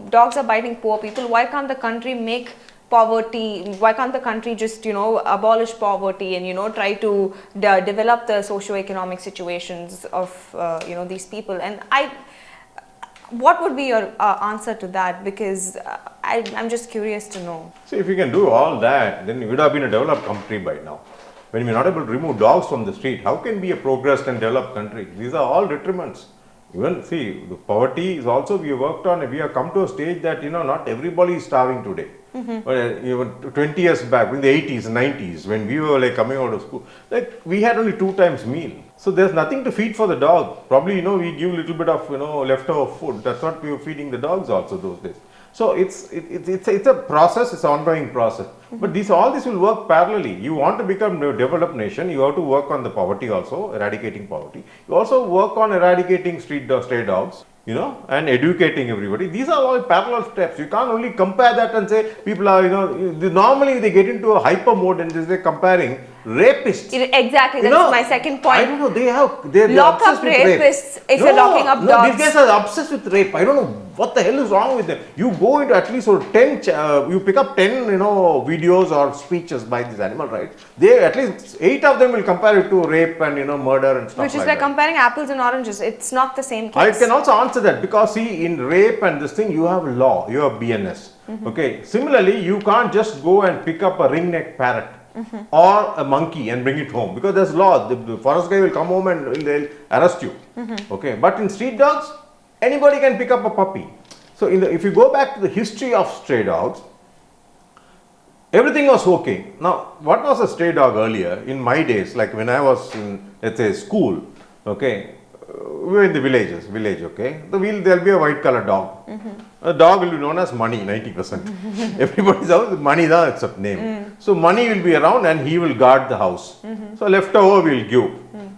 Speaker 2: dogs are biting poor people, why can't the country make poverty, why can't the country just abolish poverty and try to develop the socio-economic situations of these people? And what would be your answer to that? Because I'm just curious to know.
Speaker 1: See, if you can do all that, then we would have been a developed country by now. When we're not able to remove dogs from the street, how can we be a progressed and developed country? These are all detriments. Even see, the poverty is also, we worked on, we have come to a stage that not everybody is starving today. But even 20 years back, in the 80s and 90s, when we were coming out of school, we had only 2 times meal. So there's nothing to feed for the dog. Probably we give a little bit of leftover food. That's what we were feeding the dogs also those days. So it's a process, it's an ongoing process. But all this will work parallelly. You want to become a developed nation, you have to work on the poverty also, eradicating poverty. You also work on eradicating stray dogs, and educating everybody. These are all parallel steps. You can't only compare that and say people are, normally they get into a hyper mode and they're comparing rapists.
Speaker 2: Exactly, that's my second point.
Speaker 1: I don't know, they're
Speaker 2: lock
Speaker 1: obsessed
Speaker 2: up
Speaker 1: with
Speaker 2: rapists
Speaker 1: rape.
Speaker 2: if you're locking up dogs.
Speaker 1: These guys are obsessed with rape. I don't know what the hell is wrong with them. You go into at least 10, you pick up 10, videos or speeches by these animal rights. At least 8 of them will compare it to rape and, murder and stuff.
Speaker 2: Which is like comparing apples and oranges. It's not the same case.
Speaker 1: I can also answer that, because see, in rape and this thing, you have law, you have BNS. Okay. Similarly, you can't just go and pick up a ringneck parrot or a monkey and bring it home, because there's law. The forest guy will come home and they'll arrest you. Okay. But in street dogs, anybody can pick up a puppy. So if you go back to the history of stray dogs, everything was okay. Now, what was a stray dog earlier? In my days, like when I was in, let's say, school, okay, we were in the village, okay. There'll be a white color dog. A dog will be known as Money, 90%. Everybody's house, Money da, except name. So Money will be around and he will guard the house. So leftover we'll give.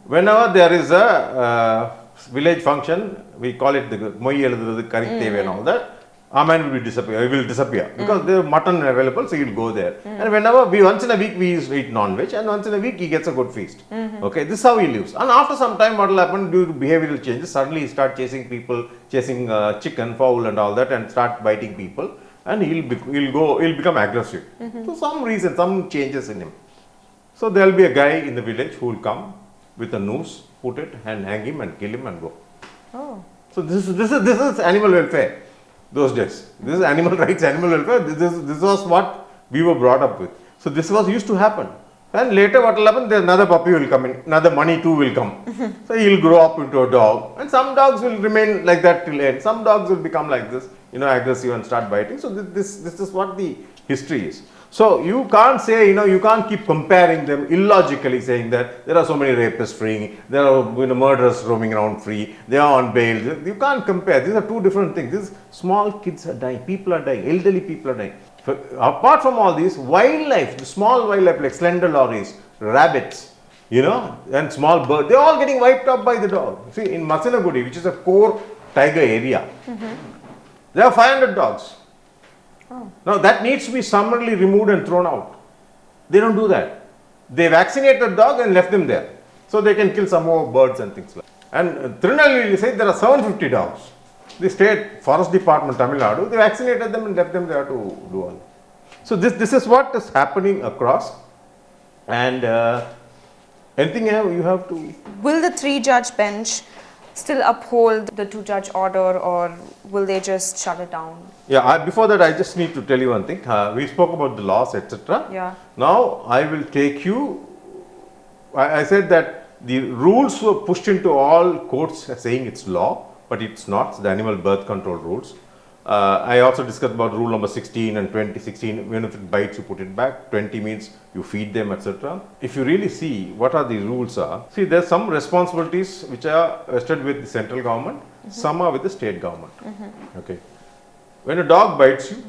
Speaker 1: Whenever there is a village function, we call it the Moi Eludhu Karikteve and all that. Aman will disappear because there is mutton available, so he will go there. And once in a week we eat non-veg, and once in a week he gets a good feast. Okay, this is how he lives. And after some time, what will happen due to behavioral changes? Suddenly he start chasing people, chasing chicken, fowl, and all that, and start biting people, and he'll become aggressive. So some reason, some changes in him. So there will be a guy in the village who will come with a noose, put it, and hang him and kill him and go.
Speaker 2: Oh.
Speaker 1: So this is animal welfare. Those days, this is animal rights, animal welfare. This was what we were brought up with. So this was used to happen. And later what will happen? There's another puppy will come in, another Money too will come. So he'll grow up into a dog. And some dogs will remain like that till end. Some dogs will become like this, aggressive and start biting. So this is what the history is. So you can't say, you can't keep comparing them illogically, saying that there are so many rapists free, there are murderers roaming around free, they are on bail. You can't compare. These are two different things. These small kids are dying, people are dying, elderly people are dying. Apart from all these, wildlife, the small wildlife like slender lorries, rabbits, and small birds, they're all getting wiped out by the dog. See, in Masanagudi, which is a core tiger area, there are 500 dogs.
Speaker 2: Oh.
Speaker 1: Now that needs to be summarily removed and thrown out. They don't do that. They vaccinate the dog and left them there. So they can kill some more birds and things like that. And Tirunelveli said there are 750 dogs. The state forest department, Tamil Nadu, they vaccinated them and left them there to do all. So this is what is happening across. And anything you have to...
Speaker 2: Will the 3-judge bench still uphold the 2-judge order, or will they just shut it down?
Speaker 1: Yeah, before that I just need to tell you one thing. We spoke about the laws, etc.
Speaker 2: Yeah.
Speaker 1: Now I will take you, I said that the rules were pushed into all courts saying it's law, but it's not. It's the animal birth control rules. I also discussed about rule number 16 and 20. 16, even if it bites, you put it back. 20 means you feed them, etc. If you really see what are the rules are, see there's some responsibilities which are vested with the central government, some are with the state government. Okay. When a dog bites you,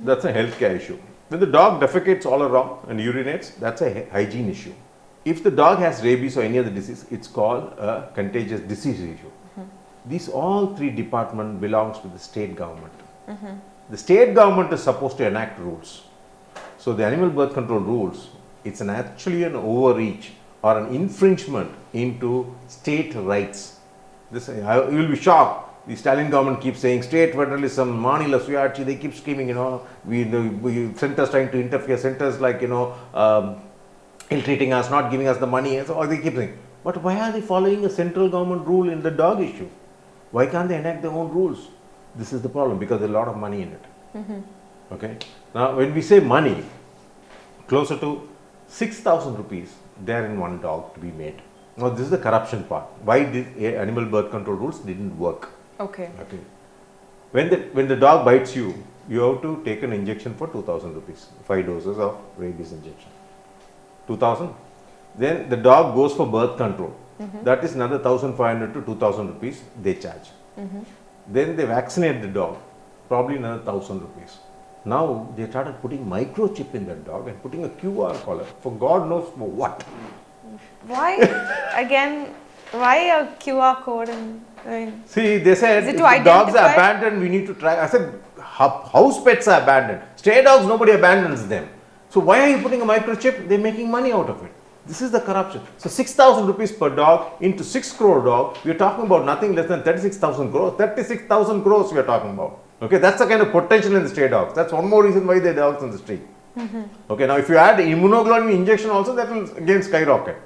Speaker 1: that's a healthcare issue. When the dog defecates all around and urinates, that's a hygiene issue. If the dog has rabies or any other disease, it's called a contagious disease issue. These all three departments belongs to the state government. The state government is supposed to enact rules. So the animal birth control rules, it's actually an overreach or an infringement into state rights. This you will be shocked. The Stalin government keeps saying state federalism, Manila Suyatchi, they keep screaming, we centers trying to interfere, centers like, ill-treating us, not giving us the money, or they keep saying. But why are they following a central government rule in the dog issue? Why can't they enact their own rules? This is the problem, because there's a lot of money in it. Okay. Now, when we say money, closer to 6,000 rupees there in one dog to be made. Now, this is the corruption part. Why did animal birth control rules didn't work?
Speaker 2: Okay.
Speaker 1: Okay. When the dog bites you, you have to take an injection for 2,000 rupees, 5 doses of rabies injection. 2,000. Then the dog goes for birth control. That is another 1,500 to 2,000 rupees they charge. Then they vaccinate the dog, probably another 1,000 rupees. Now they started putting microchip in that dog and putting a QR collar for God knows for what.
Speaker 2: Why? Again, why a QR code?
Speaker 1: See, they said if the
Speaker 2: identify?
Speaker 1: dogs are abandoned, we need to try. I said, house pets are abandoned. Stray dogs, nobody abandons them. So why are you putting a microchip? They're making money out of it. This is the corruption. So 6,000 rupees per dog into 6 crore dog, we are talking about nothing less than 36,000 crores. 36,000 crores we are talking about. Okay, that's the kind of potential in the stray dogs. That's one more reason why there are dogs on the street. Okay, now if you add immunoglobulin injection also, that will again skyrocket.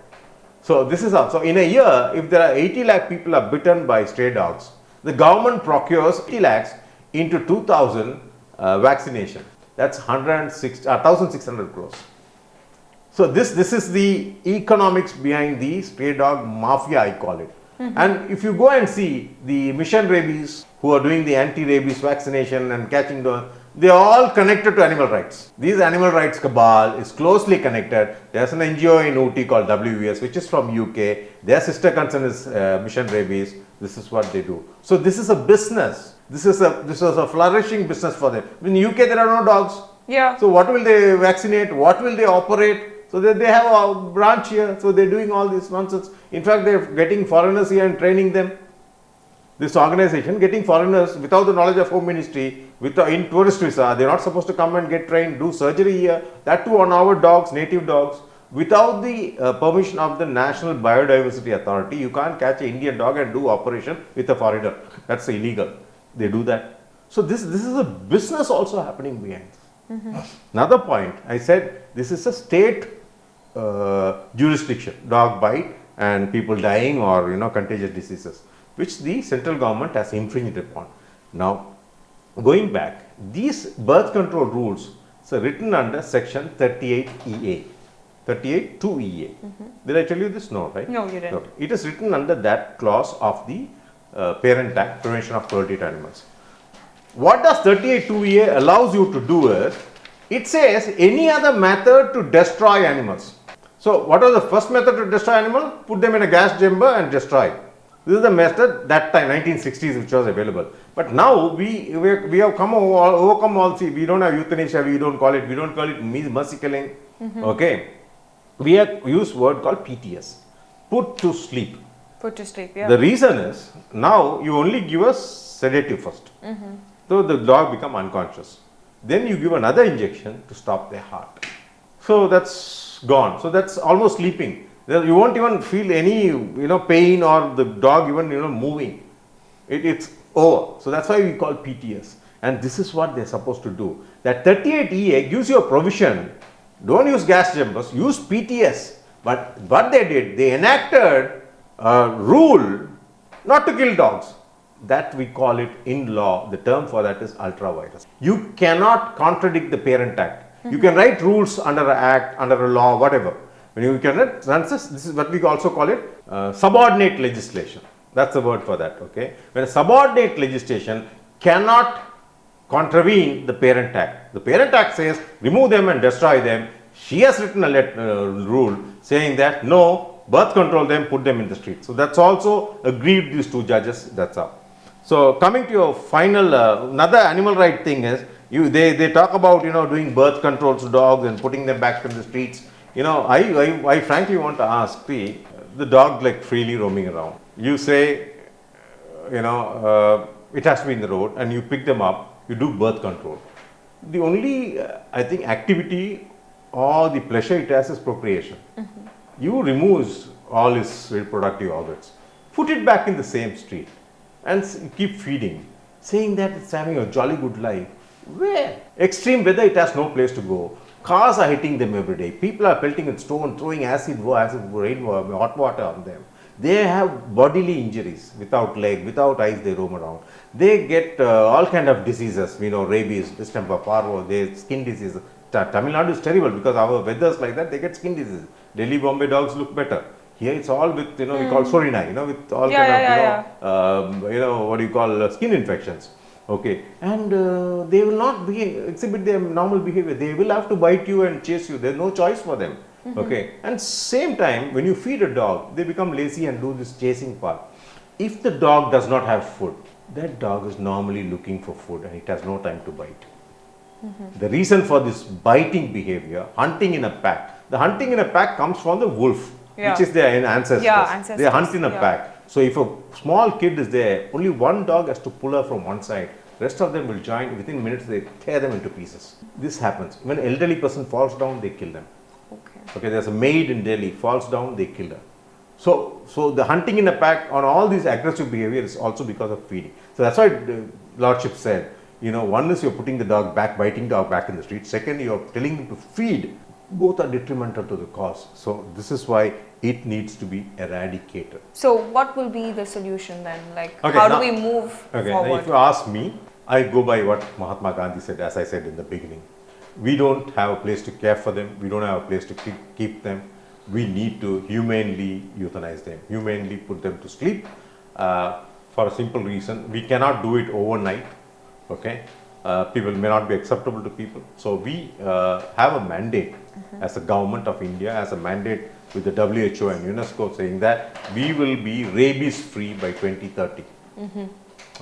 Speaker 1: So this is how. So in a year, if there are 80 lakh people are bitten by stray dogs, the government procures 80 lakhs into 2,000 vaccination. That's 1,600 crores. So this is the economics behind the stray dog mafia, I call it. And if you go and see the Mission Rabies who are doing the anti-rabies vaccination and catching dogs, they are all connected to animal rights. These animal rights cabal is closely connected. There's an NGO in Ooty called WVS, which is from UK. Their sister concern is Mission Rabies. This is what they do. So this is a business. This is a flourishing business for them. In UK there are no dogs.
Speaker 2: Yeah.
Speaker 1: So what will they vaccinate? What will they operate? So they have a branch here. So they're doing all this nonsense. In fact, they're getting foreigners here and training them. This organization getting foreigners without the knowledge of Home Ministry, in tourist visa, they're not supposed to come and get trained, do surgery here. That too on our dogs, native dogs. Without the permission of the National Biodiversity Authority, you can't catch an Indian dog and do operation with a foreigner. That's illegal. They do that. So this is a business also happening behind. Another point, I said this is a state jurisdiction, dog bite and people dying or contagious diseases, which the central government has infringed upon. Now, going back, these birth control rules are written under section 38EA, 38 2EA. Did I tell you this? No, right?
Speaker 2: No, you didn't.
Speaker 1: Okay. It is written under that clause of the Parent Act, Prevention of Cruelty to Animals. What does 38 2EA allows you to do is, It says any other method to destroy animals. So what was the first method to destroy animal? Put them in a gas chamber and destroy. This is the method that time 1960s which was available. But now we have overcome all. See, we don't have euthanasia. We don't call it mercy killing. Okay, we have used word called PTS, put to sleep.
Speaker 2: Put to sleep. Yeah.
Speaker 1: The reason is now you only give us sedative first, so the dog become unconscious. Then you give another injection to stop their heart. So that's gone. So that's almost sleeping. You won't even feel any pain or the dog even moving. It's over. So that's why we call PTS. And this is what they're supposed to do. That 38EA gives you a provision. Don't use gas chambers, use PTS. But what they did, they enacted a rule not to kill dogs. That we call it in law, the term for that is ultra vires. You cannot contradict the Parent Act. You can write rules under an act, under a law, whatever. When you cannot, this is what we also call it subordinate legislation. That's the word for that. Okay. When a subordinate legislation cannot contravene the Parent Act. The Parent Act says remove them and destroy them. She has written a rule saying that no, birth control them, put them in the street. So that's also agreed, these two judges. That's how. So coming to your final, another animal right thing is they talk about doing birth controls to dogs and putting them back in the streets. I frankly want to ask the dog like freely roaming around. You say it has to be in the road and you pick them up, you do birth control. The only I think activity or the pleasure it has is procreation. You remove all its reproductive organs, put it back in the same street and keep feeding, saying that it's having a jolly good life. Where? Extreme weather, it has no place to go. Cars are hitting them every day. People are pelting with stone, throwing acid rain, hot water on them. They have bodily injuries, without leg, without eyes, they roam around. They get all kind of diseases, rabies, distemper, parvo, they skin diseases. Tamil Nadu is terrible because our weathers like that, they get skin diseases. Delhi, Bombay dogs look better. Here it's all with, we call sorina, with all what do you call, skin infections. Okay, and they will not exhibit their normal behavior. They will have to bite you and chase you. There's no choice for them. Okay, and same time, when you feed a dog, they become lazy and do this chasing part. If the dog does not have food, that dog is normally looking for food and it has no time to bite. The reason for this biting behavior, hunting in a pack, the hunting in a pack comes from the wolf, which is their ancestors. They hunt in a pack. So if a small kid is there, only one dog has to pull her from one side. Rest of them will join. Within minutes, they tear them into pieces. This happens. When an elderly person falls down, they kill them. Okay, there's a maid in Delhi, falls down, they kill her. So the hunting in a pack on all these aggressive behavior is also because of feeding. So that's why the Lordship said, one is you're putting the dog back, biting dog back in the street. Second, you're telling them to feed. Both are detrimental to the cause. So this is why it needs to be eradicated.
Speaker 2: So what will be the solution then? How do we move forward?
Speaker 1: Now if you ask me, I go by what Mahatma Gandhi said, as I said in the beginning. We don't have a place to care for them. We don't have a place to keep them. We need to humanely euthanize them, humanely put them to sleep for a simple reason. We cannot do it overnight. Okay, people may not be acceptable to people. So we have a mandate as a government of India, as a mandate with the WHO and UNESCO saying that we will be rabies free by 2030.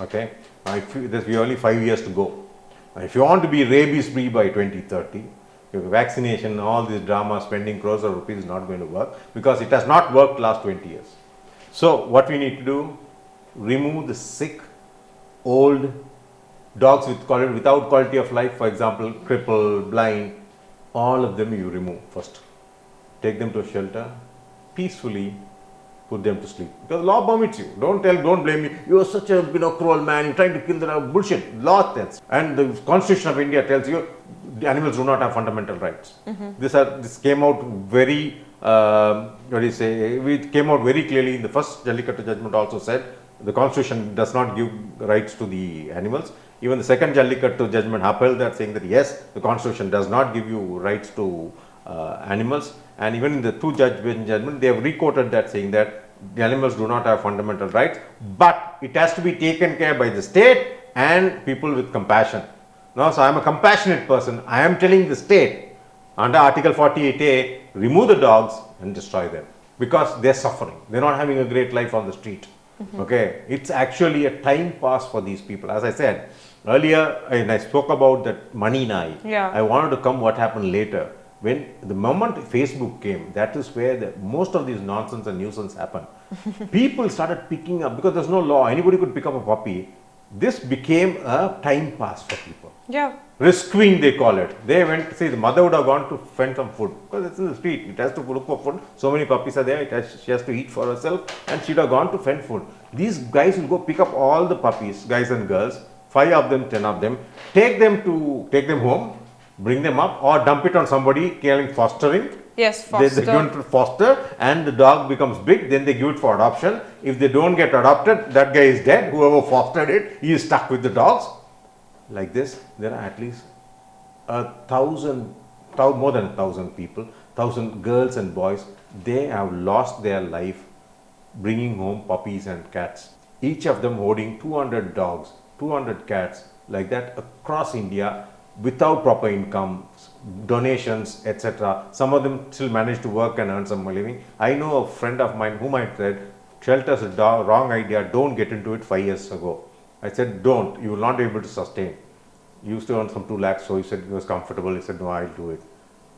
Speaker 1: Okay, we have only 5 years to go. If you want to be rabies free by 2030, vaccination, all this drama, spending crores of rupees is not going to work because it has not worked last 20 years. So what we need to do, remove the sick, old dogs without quality of life, for example, crippled, blind, all of them you remove first. Take them to a shelter, peacefully put them to sleep. Because law permits you. Don't blame me. You are such a cruel man. You're trying to kill them. Bullshit. Law tells. And the Constitution of India tells you the animals do not have fundamental rights. This came out very, it came out very clearly in the first Jallikattu judgment also said the Constitution does not give rights to the animals. Even the second Jallikattu judgment upheld that, saying that yes, the Constitution does not give you rights to animals. And even in the two judgment, they have requoted that, saying that the animals do not have fundamental rights, but it has to be taken care by the state and people with compassion. No, so I am a compassionate person. I am telling the state under Article 48A, remove the dogs and destroy them because they're suffering. They're not having a great life on the street. Okay, it's actually a time pass for these people. As I said earlier, and I spoke about that money nai.
Speaker 2: Yeah.
Speaker 1: I wanted to come what happened later. When the moment Facebook came, that is where most of these nonsense and nuisance happened. People started picking up, because there's no law, anybody could pick up a puppy. This became a time pass for people.
Speaker 2: Yeah.
Speaker 1: Rescuing, they call it. They went, see, the mother would have gone to find some food because it's in the street. It has to look for food. So many puppies are there. She has to eat for herself, and she'd have gone to find food. These guys will go pick up all the puppies, guys and girls, 5 of them, 10 of them, take them home, bring them up, or dump it on somebody calling fostering.
Speaker 2: Yes, foster.
Speaker 1: They give it to foster, and the dog becomes big. Then they give it for adoption. If they don't get adopted, that guy is dead. Whoever fostered it, he is stuck with the dogs. Like this, there are at least 1,000, more than 1,000 people, 1,000 girls and boys. They have lost their life bringing home puppies and cats. Each of them holding 200 dogs, 200 cats, like that across India, without proper income, donations, etc. Some of them still manage to work and earn some living. I know a friend of mine whom I said, shelter's a wrong idea, don't get into it 5 years ago. I said, don't, you will not be able to sustain. He used to earn some 2 lakhs, so he said he was comfortable. He said, no, I'll do it.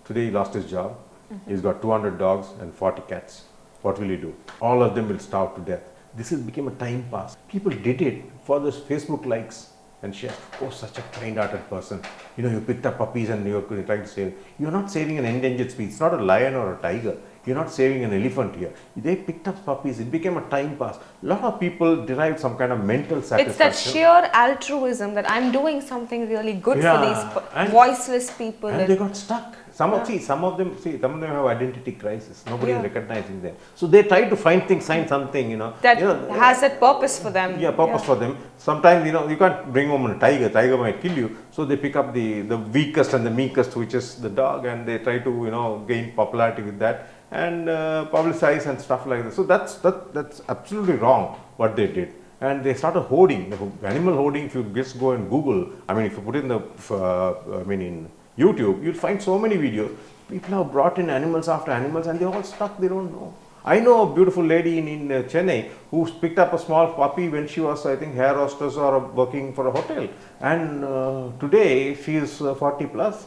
Speaker 1: Today he lost his job. He's got 200 dogs and 40 cats. What will he do? All of them will starve to death. This has become a time pass. People did it for those Facebook likes and shares. Oh, such a kind-hearted person. You know, you picked up puppies and you're trying to save. You're not saving an endangered species. It's not a lion or a tiger. You're not saving an elephant here. They picked up puppies. It became a time pass. A lot of people derived some kind of mental satisfaction.
Speaker 2: It's that sheer altruism that I'm doing something really good for these voiceless people.
Speaker 1: And they got stuck. Some of them have identity crisis. Nobody is recognizing them. So they try to find something,
Speaker 2: that has that purpose for them.
Speaker 1: Yeah, purpose for them. Sometimes, you can't bring home a tiger. Tiger might kill you. So they pick up the weakest and the meekest, which is the dog, and they try to, gain popularity with that and publicize and stuff like that. So that's absolutely wrong what they did. And they started hoarding, animal hoarding. If you just go and Google, if you put in in YouTube, you'll find so many videos. People have brought in animals after animals and they're all stuck, they don't know. I know a beautiful lady in Chennai who picked up a small puppy when she was, I think, hair hostess or working for a hotel. And today she is 40 plus.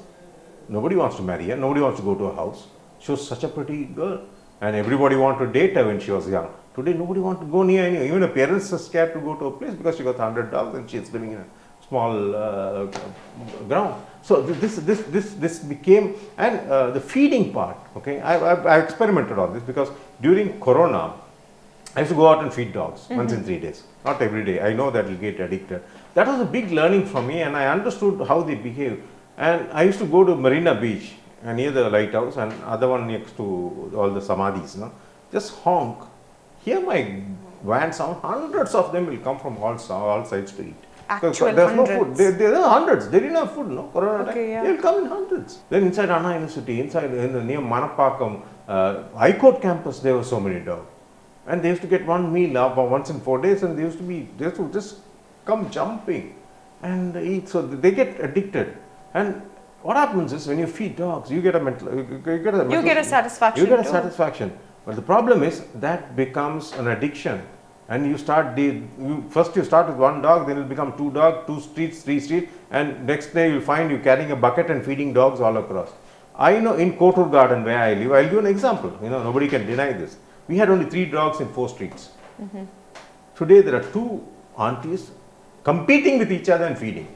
Speaker 1: Nobody wants to marry her, nobody wants to go to her house. She was such a pretty girl and everybody wanted to date her when she was young. Today nobody wants to go near any. Even her parents are scared to go to a place because she got 100 dogs and she is living in a small ground. So this became, and the feeding part, okay, I experimented on this because during Corona, I used to go out and feed dogs once in 3 days, not every day. I know that will get addicted. That was a big learning for me and I understood how they behave. And I used to go to Marina Beach near the lighthouse and other one next to all the samadhis, just honk. Hear my van sound, hundreds of them will come from all sides to eat.
Speaker 2: Actual
Speaker 1: there's
Speaker 2: hundreds.
Speaker 1: no food. There are hundreds. They didn't have food, no? Corona time.
Speaker 2: Yeah.
Speaker 1: They will come in hundreds. Then inside Anna University, near Manapakam, High Court campus, there were so many dogs. And they used to get one meal once in 4 days and they used to just come jumping and eat. So they get addicted. And what happens is when you feed dogs, you get a
Speaker 2: satisfaction.
Speaker 1: You get a satisfaction. But the problem is that becomes an addiction. And you start first you start with one dog, then it will become 2 dogs, 2 streets, 3 streets, and next day you'll find you carrying a bucket and feeding dogs all across. I know in Kotur Garden where I live, I'll give an example. Nobody can deny this. We had only 3 dogs in 4 streets. Today there are 2 aunties competing with each other and feeding.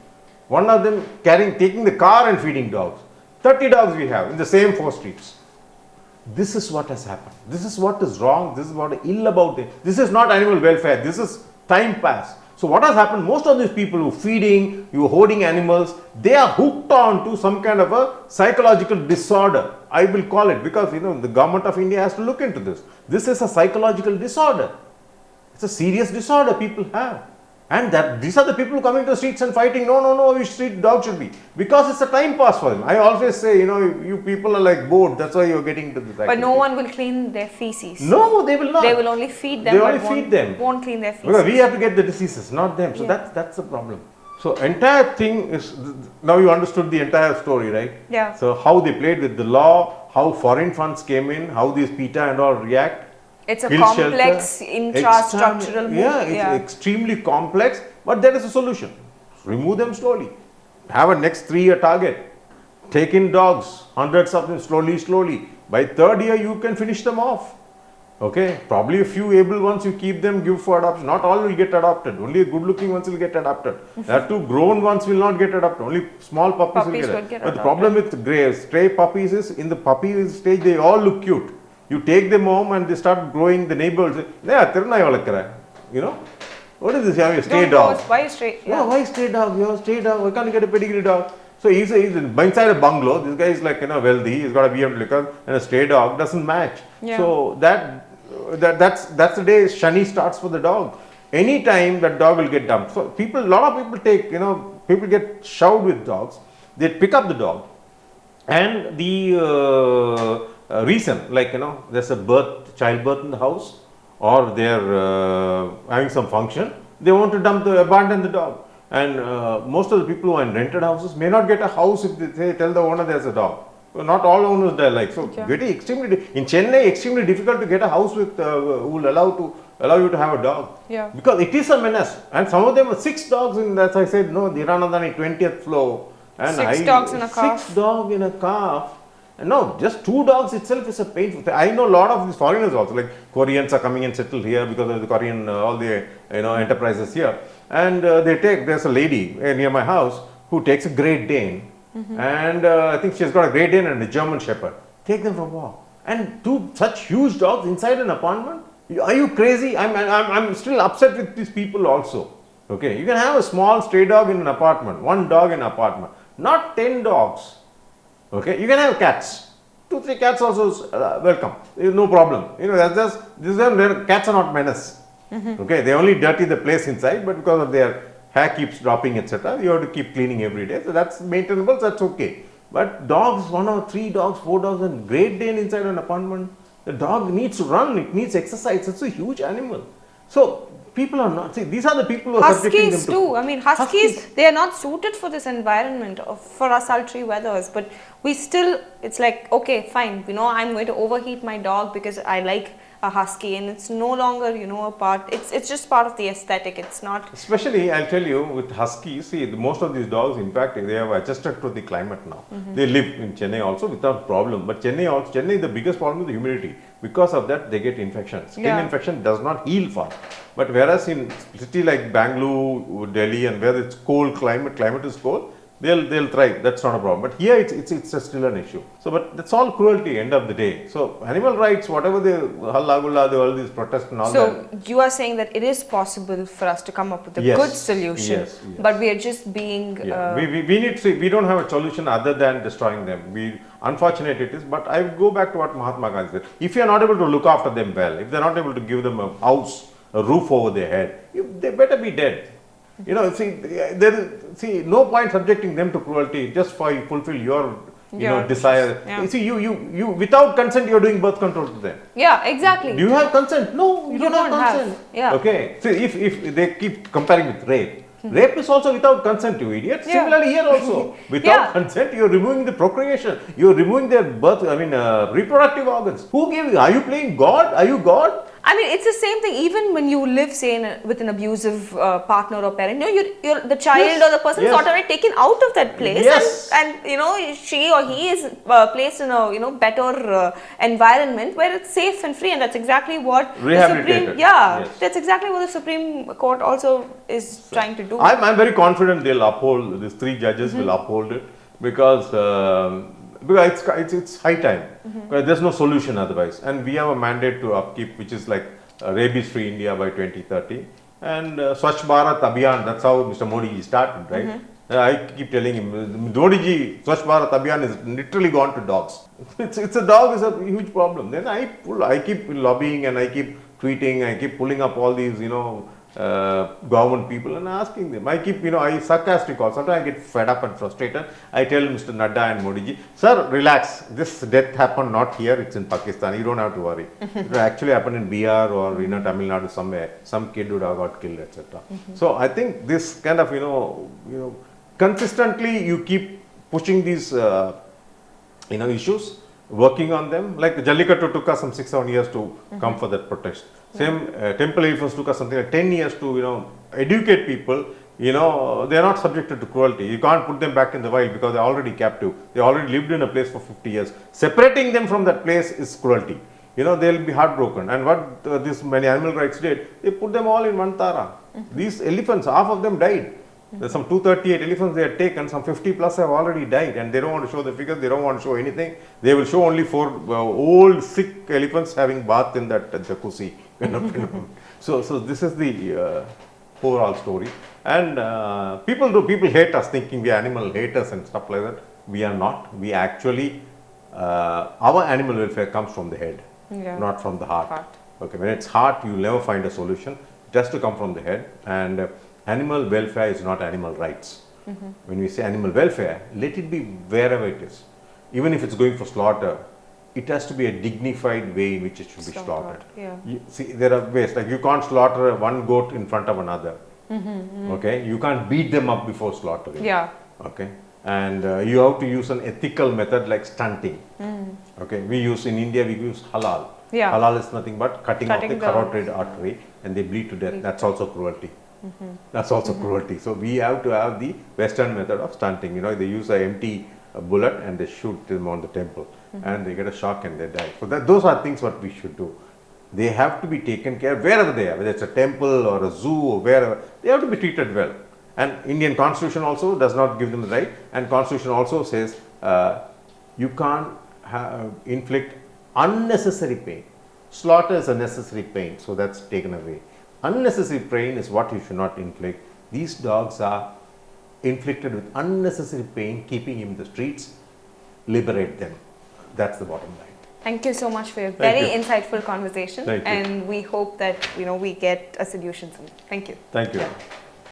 Speaker 1: One of them taking the car and feeding dogs. 30 dogs we have in the same 4 streets. This is what has happened. This is what is wrong. This is what is ill about it. This is not animal welfare. This is time pass. So what has happened, most of these people who feeding, you hoarding animals, they are hooked on to some kind of a psychological disorder. I will call it because, the government of India has to look into this. This is a psychological disorder. It's a serious disorder people have. And these are the people coming to the streets and fighting, no, which street dog should be. Because it's a time pass for them. I always say, you people are like bored, that's why you're getting into this activity.
Speaker 2: But no one will clean their feces.
Speaker 1: No, they will not.
Speaker 2: They will only feed them.
Speaker 1: They only feed them.
Speaker 2: Won't clean their feces.
Speaker 1: Because we have to get the diseases, not them. So that's the problem. So entire thing is, now you understood the entire story, right?
Speaker 2: Yeah.
Speaker 1: So how they played with the law, how foreign funds came in, how these PETA and all react.
Speaker 2: It's a
Speaker 1: Kill
Speaker 2: complex
Speaker 1: shelter,
Speaker 2: infrastructural move.
Speaker 1: yeah, it's extremely complex, but there is a solution. Remove them slowly. Have a next 3-year target. Take in dogs, hundreds of them slowly. By third year, you can finish them off. Okay, probably a few able ones you keep them, give for adoption. Not all will get adopted. Only good looking ones will get adopted. There are 2 grown ones will not get adopted. Only small puppies will get adopted. But the problem with stray puppies is, in the puppy stage, they all look cute. You take them home and they start growing. The neighbors say, you know, what is this? You have a stray dog.
Speaker 2: Why stray?
Speaker 1: Yeah. Why stray dog? You have a stray dog. Why can't you get a pedigree dog? So he's inside a bungalow. This guy is like, wealthy. He's got a BMW car, and a stray dog doesn't match.
Speaker 2: Yeah.
Speaker 1: So that's the day Shani starts for the dog. Anytime that dog will get dumped. So a lot of people take, people get shoved with dogs. They pick up the dog, and the reason, like, there's a childbirth in the house, or they're having some function, they want to abandon the dog. And most of the people who are in rented houses may not get a house if they tell the owner there's a dog. So not all owners die like. So getting in Chennai, extremely difficult to get a house with who will allow you to have a dog.
Speaker 2: Yeah.
Speaker 1: Because it is a menace. And some of them are 6 dogs in, as I said, no, the Iranadani 20th floor. And
Speaker 2: 6 dogs in a calf.
Speaker 1: 6 dogs in a calf. And no, just 2 dogs itself is a painful thing. I know a lot of these foreigners also, like Koreans are coming and settle here because of the Korean, all the enterprises here. And there's a lady near my house who takes a Great Dane. And I think she's got a Great Dane and a German Shepherd. Take them for a walk. And 2 such huge dogs inside an apartment? Are you crazy? I'm still upset with these people also. Okay, you can have a small stray dog in an apartment, 1 dog in an apartment, not 10 dogs. Okay, you can have cats. 2-3 cats also is welcome. No problem. Cats are not menace. Okay, they only dirty the place inside, but because of their hair keeps dropping, etc., you have to keep cleaning every day. So that's maintainable. That's okay. But dogs, 1 or 3 dogs, 4 dogs, and Great Dane inside an apartment. The dog needs to run. It needs exercise. It's a huge animal. So people are not. See, these are the people who are subjecting them to.
Speaker 2: Huskies too. I mean, huskies, they are not suited for this environment, for our sultry weathers. But we still, it's like, okay, fine. I'm going to overheat my dog because I like a husky, and it's no longer, a part. It's just part of the aesthetic. It's not.
Speaker 1: Especially, I'll tell you, with huskies, see, most of these dogs, in fact, they have adjusted to the climate now. They live in Chennai also without problem. But Chennai, the biggest problem is the humidity. Because of that, they get infection. Skin infection does not heal fast. But whereas in city like Bangalore, Delhi, and where it's cold climate is cold, they'll thrive. That's not a problem. But here it's still an issue. So, but that's all cruelty. End of the day. So, animal rights, whatever all these protests and all that.
Speaker 2: So you are saying that it is possible for us to come up with a good solution, but we are just being.
Speaker 1: We need to. We don't have a solution other than destroying them. Unfortunate it is, but I go back to what Mahatma Gandhi said. If you are not able to look after them well, if they are not able to give them a house, a roof over their head, they better be dead. No point subjecting them to cruelty just for you fulfill your desire.
Speaker 2: Yeah.
Speaker 1: See, you without consent, you're doing birth control to them.
Speaker 2: Yeah, exactly.
Speaker 1: Do you have consent? No, you don't have consent.
Speaker 2: Yeah.
Speaker 1: Okay. See, if they keep comparing with rape, rape is also without consent, you idiot. Yeah. Similarly here also, without consent, you're removing the procreation. You're removing their reproductive organs. Who gave you? Are you playing God? Are you God?
Speaker 2: I mean, it's the same thing. Even when you live, say, with an abusive partner or parent, you're the child or the person is automatically taken out of that place, and she or he is placed in a better environment where it's safe and free, and that's exactly what that's exactly what the Supreme Court also is trying to do.
Speaker 1: I'm very confident they'll uphold. These 3 judges will uphold it because it's high time. There's no solution otherwise, and we have a mandate to upkeep, which is like rabies free India by 2030, and Swachh Bharat Abhiyan. That's how Mr. Modi started, right? I keep telling him, Modi ji, Swachh Bharat Abhiyan is literally gone to dogs. It's a dog is a huge problem. Then I keep lobbying and I keep tweeting, I keep pulling up all these government people and asking them. I keep, I sarcastic also. Sometimes I get fed up and frustrated. I tell Mr. Nadda and Modi ji, sir, relax. This death happened not here, it's in Pakistan. You don't have to worry. It actually happened in Bihar or, Tamil Nadu somewhere. Some kid would have got killed, etc. So I think this kind of, consistently you keep pushing these, issues, working on them. Like Jallikattu took us some 6-7 years to come for that protest. Same temple elephants took us something like 10 years to educate people. They are not subjected to cruelty. You can't put them back in the wild because they're already captive. They already lived in a place for 50 years. Separating them from that place is cruelty. They'll be heartbroken. And what this many animal rights did, they put them all in one tara. These elephants, half of them died. There's some 238 elephants they had taken, some 50 plus have already died, and they don't want to show the figures, they don't want to show anything. They will show only 4 old sick elephants having bath in that jacuzzi. So this is the overall story. And people hate us, thinking we are animal haters and stuff like that. We are not. We actually, our animal welfare comes from the head, not from the heart. Okay, when it's heart, you'll never find a solution. It has to come from the head. And animal welfare is not animal rights. When we say animal welfare, let it be wherever it is. Even if it's going for slaughter, it has to be a dignified way in which it should be slaughtered. See, there are ways, like you can't slaughter one goat in front of another. Okay, you can't beat them up before slaughtering. Okay, and you have to use an ethical method like stunting. Okay, in India we use halal. Halal is nothing but cutting off the carotid artery and they bleed to death. That's also cruelty. That's also cruelty. So we have to have the Western method of stunting. They use an empty bullet and they shoot them on the temple and they get a shock and they die. So those are things what we should do. They have to be taken care of wherever they are, whether it's a temple or a zoo or wherever. They have to be treated well. And Indian Constitution also does not give them the right. And Constitution also says you can't inflict unnecessary pain. Slaughter is a necessary pain, so that's taken away. Unnecessary pain is what you should not inflict. These dogs are inflicted with unnecessary pain, keeping him in the streets. Liberate them. That's the bottom line.
Speaker 2: Thank you so much for your very insightful conversation. And we hope that we get a solution soon. Thank you.
Speaker 1: Thank you.